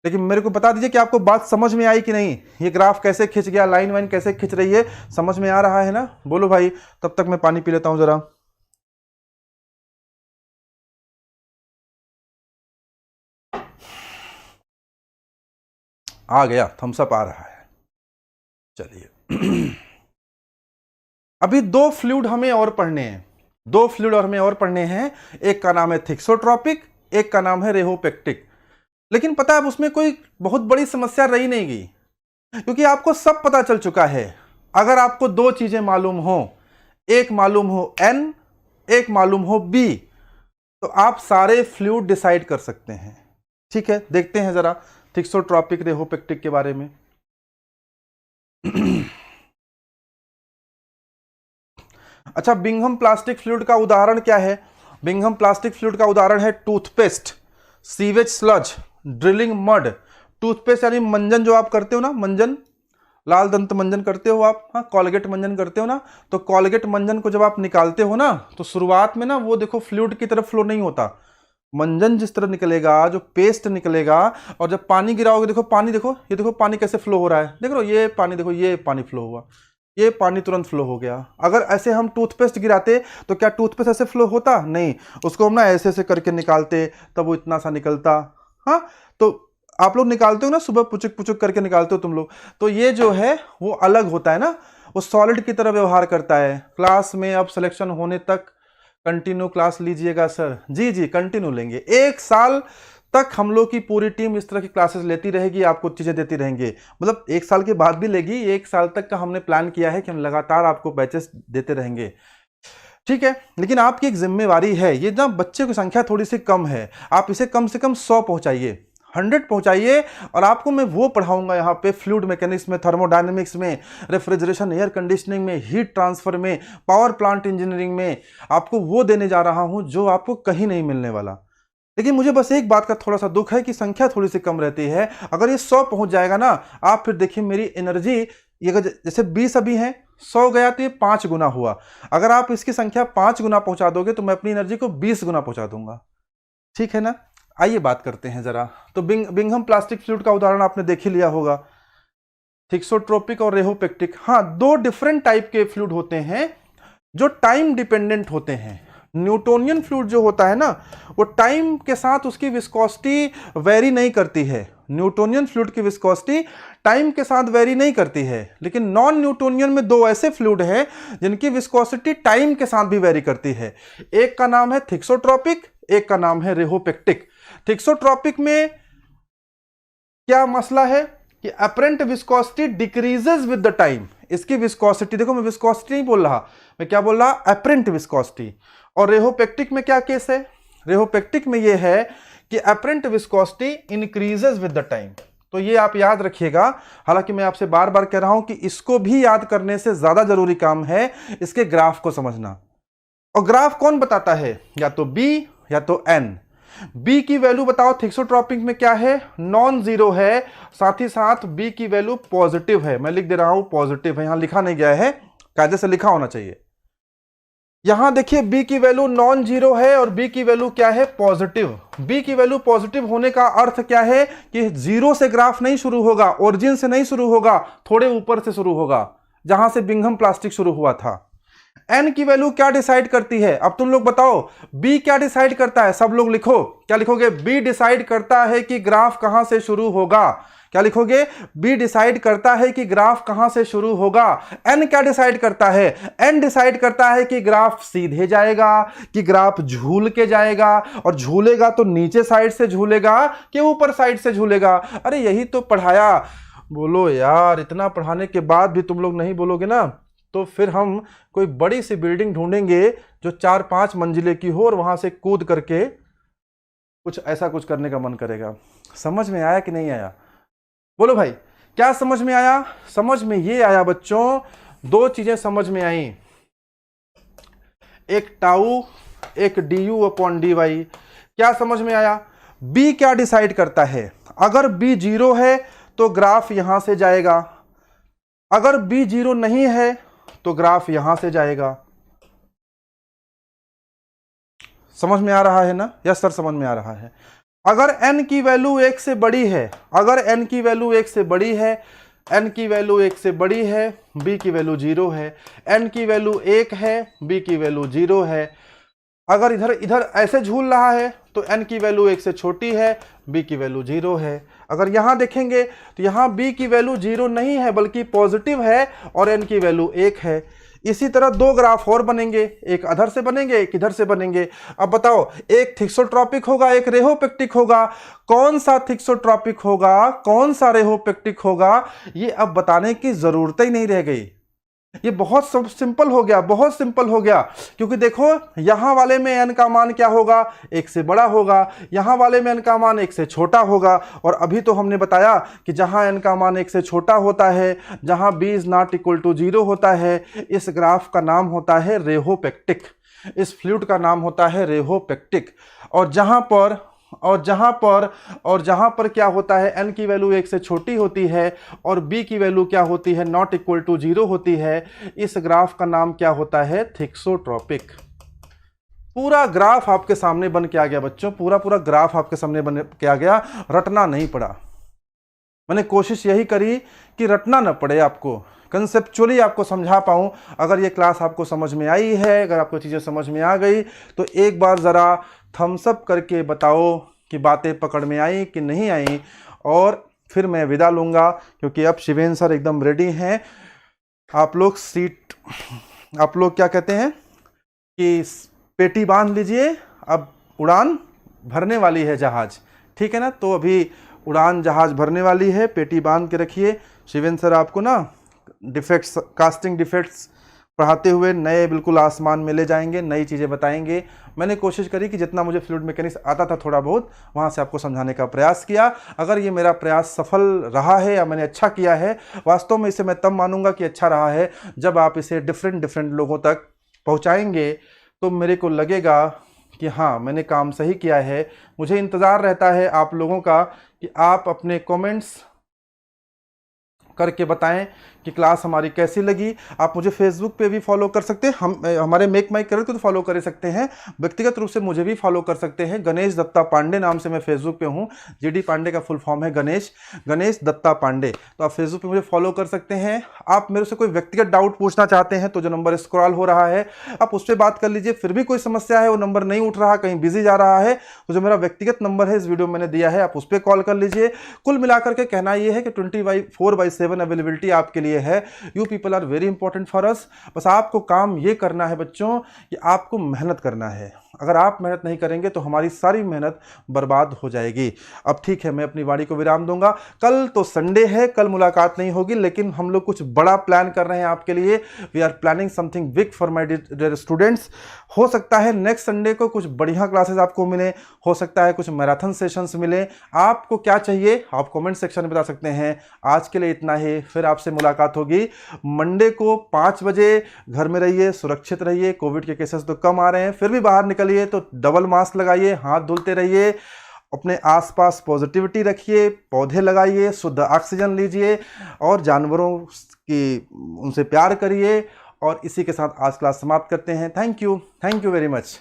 लेकिन मेरे को बता दीजिए कि आपको बात समझ में आई कि नहीं। ये ग्राफ कैसे खिंच गया, लाइन वाइन कैसे खिंच रही है, समझ में आ रहा है ना, बोलो भाई। तब तक मैं पानी पी लेता हूं जरा। आ गया, थम्स अप आ रहा है। चलिए अभी 2 फ्लूइड हमें और पढ़ने हैं, एक का नाम है थिक्सोट्रॉपिक, एक का नाम है रेहोपेक्टिक। लेकिन पता है अब उसमें कोई बहुत बड़ी समस्या रही नहीं गई, क्योंकि आपको सब पता चल चुका है। अगर आपको 2 चीजें मालूम हो, एक मालूम हो N, एक मालूम हो B, तो आप सारे फ्लूइड डिसाइड कर सकते हैं। ठीक है, देखते हैं जरा थिक्सोट्रॉपिक रेहोपेक्टिक के बारे में। अच्छा, बिंघम प्लास्टिक फ्लूइड का उदाहरण क्या है, बिंघम प्लास्टिक फ्लूइड का उदाहरण है toothpaste, sewage sludge, drilling mud. Toothpaste यानी मंजन जो आप करते हो ना, मंजन, लाल दंत मंजन करते हो आप, हाँ, कॉलगेट मंजन करते हो ना, तो कॉलगेट मंजन को जब आप निकालते हो ना, तो शुरुआत में ना वो देखो फ्लूइड की तरफ फ्लो नहीं होता, मंजन जिस तरह निकलेगा, जो पेस्ट निकलेगा, और जब पानी गिराओगे, देखो पानी, देखो ये, देखो पानी कैसे फ्लो हो रहा है, देख लो ये पानी, देखो ये पानी फ्लो हुआ, ये पानी तुरंत फ्लो हो गया। अगर ऐसे हम टूथपेस्ट गिराते तो क्या टूथपेस्ट ऐसे फ्लो होता? नहीं, उसको हम ना ऐसे ऐसे करके निकालते, तब वो इतना सा निकलता। हाँ, तो आप लोग निकालते हो ना, सुबह पुचुक पुचुक करके निकालते हो तुम लोग, तो ये जो है वो अलग होता है ना, वो सॉलिड की तरह व्यवहार करता है। क्लास में अब सिलेक्शन होने तक कंटिन्यू क्लास लीजिएगा सर। जी जी, कंटिन्यू लेंगे, 1 साल तक हम लोग की पूरी टीम इस तरह की क्लासेस लेती रहेगी, आपको चीजें देती रहेंगे, मतलब 1 साल के बाद भी लेगी। 1 साल तक का हमने प्लान किया है कि हम लगातार आपको बैचेस देते रहेंगे, ठीक है। लेकिन आपकी एक जिम्मेवारी है, ये ना बच्चे की संख्या थोड़ी सी कम है, आप इसे कम से कम 100 पहुंचाइए, 100 पहुंचाइए, और आपको मैं वो पढ़ाऊंगा यहाँ पे फ्लूइड मैकेनिक्स में, थर्मोडायनेमिक्स में, रेफ्रिजरेशन एयर कंडीशनिंग में, हीट ट्रांसफर में, पावर प्लांट इंजीनियरिंग में, आपको वो देने जा रहा हूं जो आपको कहीं नहीं मिलने वाला। लेकिन मुझे बस एक बात का थोड़ा सा दुख है कि संख्या थोड़ी सी कम रहती है। अगर ये 100 पहुंच जाएगा ना, आप फिर देखिए मेरी एनर्जी, ये अगर जैसे 20 अभी है, 100 गया तो ये 5 गुना हुआ। अगर आप इसकी संख्या 5 गुना पहुंचा दोगे तो मैं अपनी एनर्जी को 20 गुना पहुंचा दूंगा, ठीक है ना। आइए बात करते हैं जरा। तो बिंघम प्लास्टिक फ्लूइड का उदाहरण आपने देख ही लिया होगा, थिक्सोट्रोपिक और रेहोपेक्टिक। हाँ, 2 डिफरेंट टाइप के फ्लूइड होते हैं जो टाइम डिपेंडेंट होते हैं। न्यूटोनियन फ्लूइड जो होता है ना, वो टाइम के साथ उसकी विस्कोसिटी वेरी नहीं करती है। न्यूटोनियन फ्लूइड की विस्कोसिटी टाइम के साथ वेरी नहीं करती है। लेकिन नॉन न्यूटोनियन में 2 ऐसे फ्लूइड हैं जिनकी विस्कोसिटी टाइम के साथ भी वेरी करती है। एक का नाम है थिक्सोट्रोपिक, एक का नाम है रेहोपेक्टिक। थिक्सोट्रोपिक में क्या मसला है कि apparent viscosity decreases with the time. इसकी विस्कोसिटी, देखो मैं विस्कोसिटी नहीं बोल रहा, मैं क्या बोल रहा, अपरेंट विस्कोसिटी। और रेहोपेक्टिक में क्या केस है? रेहोपेक्टिक में ये है कि apparent viscosity increases with the time. तो ये आप याद रखिएगा। हालांकि मैं आपसे बार बार कह रहा हूं कि इसको भी याद करने से ज्यादा जरूरी काम है इसके ग्राफ को समझना। और ग्राफ कौन बताता है? या तो बी या तो एन। बी की वैल्यू बताओ थिक्सोट्रोपिक में क्या है? नॉन जीरो है, साथ ही साथ बी की वैल्यू पॉजिटिव है। मैं लिख दे रहा हूं पॉजिटिव है, यहां लिखा नहीं गया है, कायदे से लिखा होना चाहिए। यहां देखिए बी की वैल्यू नॉन जीरो है और बी की वैल्यू क्या है? पॉजिटिव। बी की वैल्यू पॉजिटिव होने का अर्थ क्या है कि जीरो से ग्राफ नहीं शुरू होगा, ओरिजिन से नहीं शुरू होगा, थोड़े ऊपर से शुरू होगा, जहां से बिंघम प्लास्टिक शुरू हुआ था। एन की वैल्यू क्या डिसाइड करती है? अब तुम लोग बताओ, बी क्या डिसाइड करता है? सब लोग लिखो, क्या लिखोगे? बी डिसाइड करता है कि ग्राफ कहां से शुरू होगा। क्या लिखोगे? बी डिसाइड करता है कि ग्राफ कहां से शुरू होगा। एन क्या डिसाइड करता है? एन डिसाइड करता है कि ग्राफ सीधे जाएगा, कि ग्राफ झूल के जाएगा, और झूलेगा तो नीचे साइड से झूलेगा कि ऊपर साइड से झूलेगा। अरे यही तो पढ़ाया। बोलो यार, इतना पढ़ाने के बाद भी तुम लोग नहीं बोलोगे ना, तो फिर हम कोई बड़ी सी बिल्डिंग ढूंढेंगे जो 4-5 मंजिले की हो और वहां से कूद करके कुछ ऐसा कुछ करने का मन करेगा। समझ में आया कि नहीं आया? बोलो भाई, क्या समझ में आया? समझ में ये आया बच्चों, 2 चीजें समझ में आई, एक टाउ, एक डी अपॉन डी वाई। क्या समझ में आया? बी क्या डिसाइड करता है? अगर बी 0 है तो ग्राफ यहां से जाएगा, अगर बी 0 नहीं है तो ग्राफ यहां से जाएगा। समझ में आ रहा है ना? यस सर, समझ में आ रहा है। अगर n की वैल्यू 1 से बड़ी है, अगर n की वैल्यू 1 से बड़ी है, n की वैल्यू 1 से बड़ी है, b की वैल्यू 0 है, n की वैल्यू 1 है, b की वैल्यू 0 है। अगर इधर इधर ऐसे झूल रहा है तो n की वैल्यू 1 से छोटी है, b की वैल्यू 0 है। अगर यहां देखेंगे तो यहां b की वैल्यू 0 नहीं है बल्कि पॉजिटिव है और n की वैल्यू 1 है। इसी तरह 2 ग्राफ और बनेंगे, एक अधर से बनेंगे, एक इधर से बनेंगे। अब बताओ, एक थिक्सोट्रोपिक होगा, एक रेहोपेक्टिक होगा। कौन सा थिक्सोट्रोपिक होगा, कौन सा रेहोपेक्टिक होगा, ये अब बताने की जरूरत ही नहीं रह गई। ये बहुत सिंपल हो गया, बहुत सिंपल हो गया। क्योंकि देखो, यहां वाले में n का मान क्या होगा? 1 से बड़ा होगा, यहां वाले में n का मान 1 से छोटा होगा। और अभी तो हमने बताया कि जहां n का मान 1 से छोटा होता है, जहां b is not equal to 0 होता है, इस ग्राफ का नाम होता है रेहोपेक्टिक। इस फ्लूइड का नाम होता है रेहोपेक्टिक। और जहां पर क्या होता है, n की वैल्यू 1 से छोटी होती है और b की वैल्यू क्या होती है, नॉट इक्वल टू 0 होती है, इस ग्राफ का नाम क्या होता है, थिक्सोट्रोपिक। पूरा ग्राफ आपके सामने बन के आ गया बच्चों, पूरा ग्राफ आपके सामने बन के आ गया, रटना नहीं पड़ा। मैंने कोशिश यही करी कि रटना न पड़े, आपको कंसेप्चुअली आपको समझा पाऊं। अगर ये क्लास आपको समझ में आई है, अगर आपको चीज़ें समझ में आ गई तो एक बार ज़रा थम्स अप करके बताओ कि बातें पकड़ में आई कि नहीं आई, और फिर मैं विदा लूँगा क्योंकि अब शिवेन सर एकदम रेडी हैं। आप लोग क्या कहते हैं कि पेटी बांध लीजिए, अब उड़ान भरने वाली है जहाज, ठीक है ना। तो अभी उड़ान जहाज भरने वाली है, पेटी बांध के रखिए। शिवेन सर आपको ना डिफेक्ट्स, कास्टिंग डिफेक्ट्स पढ़ाते हुए नए बिल्कुल आसमान में ले जाएंगे, नई चीज़ें बताएंगे। मैंने कोशिश करी कि जितना मुझे फ्लूइड मैकेनिक्स आता था थोड़ा बहुत, वहाँ से आपको समझाने का प्रयास किया। अगर ये मेरा प्रयास सफल रहा है या मैंने अच्छा किया है, वास्तव में इसे मैं तब मानूंगा कि अच्छा रहा है जब आप इसे डिफरेंट लोगों तक पहुँचाएंगे, तो मेरे को लगेगा कि हाँ मैंने काम सही किया है। मुझे इंतज़ार रहता है आप लोगों का कि आप अपने कमेंट्स करके बताएं कि क्लास हमारी कैसी लगी। आप मुझे फेसबुक पे भी फॉलो कर सकते हैं, हमारे मेक माई करें तो फॉलो कर सकते हैं, व्यक्तिगत रूप से मुझे भी फॉलो कर सकते हैं। गणेश दत्ता पांडे नाम से मैं फेसबुक पे हूँ। जीडी पांडे का फुल फॉर्म है गणेश दत्ता पांडे। तो आप फेसबुक पे मुझे फॉलो कर सकते हैं। आप मेरे से कोई व्यक्तिगत डाउट पूछना चाहते हैं तो जो नंबर स्क्रॉल हो रहा है आप उस पर बात कर लीजिए। फिर भी कोई समस्या है, वो नंबर नहीं उठ रहा, कहीं बिजी जा रहा है, तो जो मेरा व्यक्तिगत नंबर है इस वीडियो में मैंने दिया है, आप उस पर कॉल कर लीजिए। कुल मिलाकर के कहना यह है कि 24/7 अवेलेबिलिटी आपके लिए है। You people are very important for us. बस आपको काम ये करना है बच्चों कि आपको मेहनत करना है। अगर आप मेहनत नहीं करेंगे तो हमारी सारी मेहनत बर्बाद हो जाएगी। अब ठीक है, मैं अपनी वाणी को विराम दूंगा। कल तो संडे है, कल मुलाकात नहीं होगी, लेकिन हम लोग कुछ बड़ा प्लान कर रहे हैं आपके लिए। We are planning something big for my dear students. हो सकता है नेक्स्ट संडे को कुछ बढ़िया क्लासेस आपको मिले, हो सकता है कुछ मैराथन सेशंस मिले। आपको क्या चाहिए आप कमेंट सेक्शन में बता सकते हैं। आज के लिए इतना ही, फिर आपसे मुलाकात होगी मंडे को 5 बजे। घर में रहिए, सुरक्षित रहिए, कोविड के केसेस तो कम आ रहे हैं, फिर भी बाहर निकलिए तो डबल मास्क लगाइए, हाथ धुलते रहिए, अपने आसपास पॉजिटिविटी रखिए, पौधे लगाइए, शुद्ध ऑक्सीजन लीजिए और जानवरों की उनसे प्यार करिए। और इसी के साथ आज क्लास समाप्त करते हैं। Thank you very much.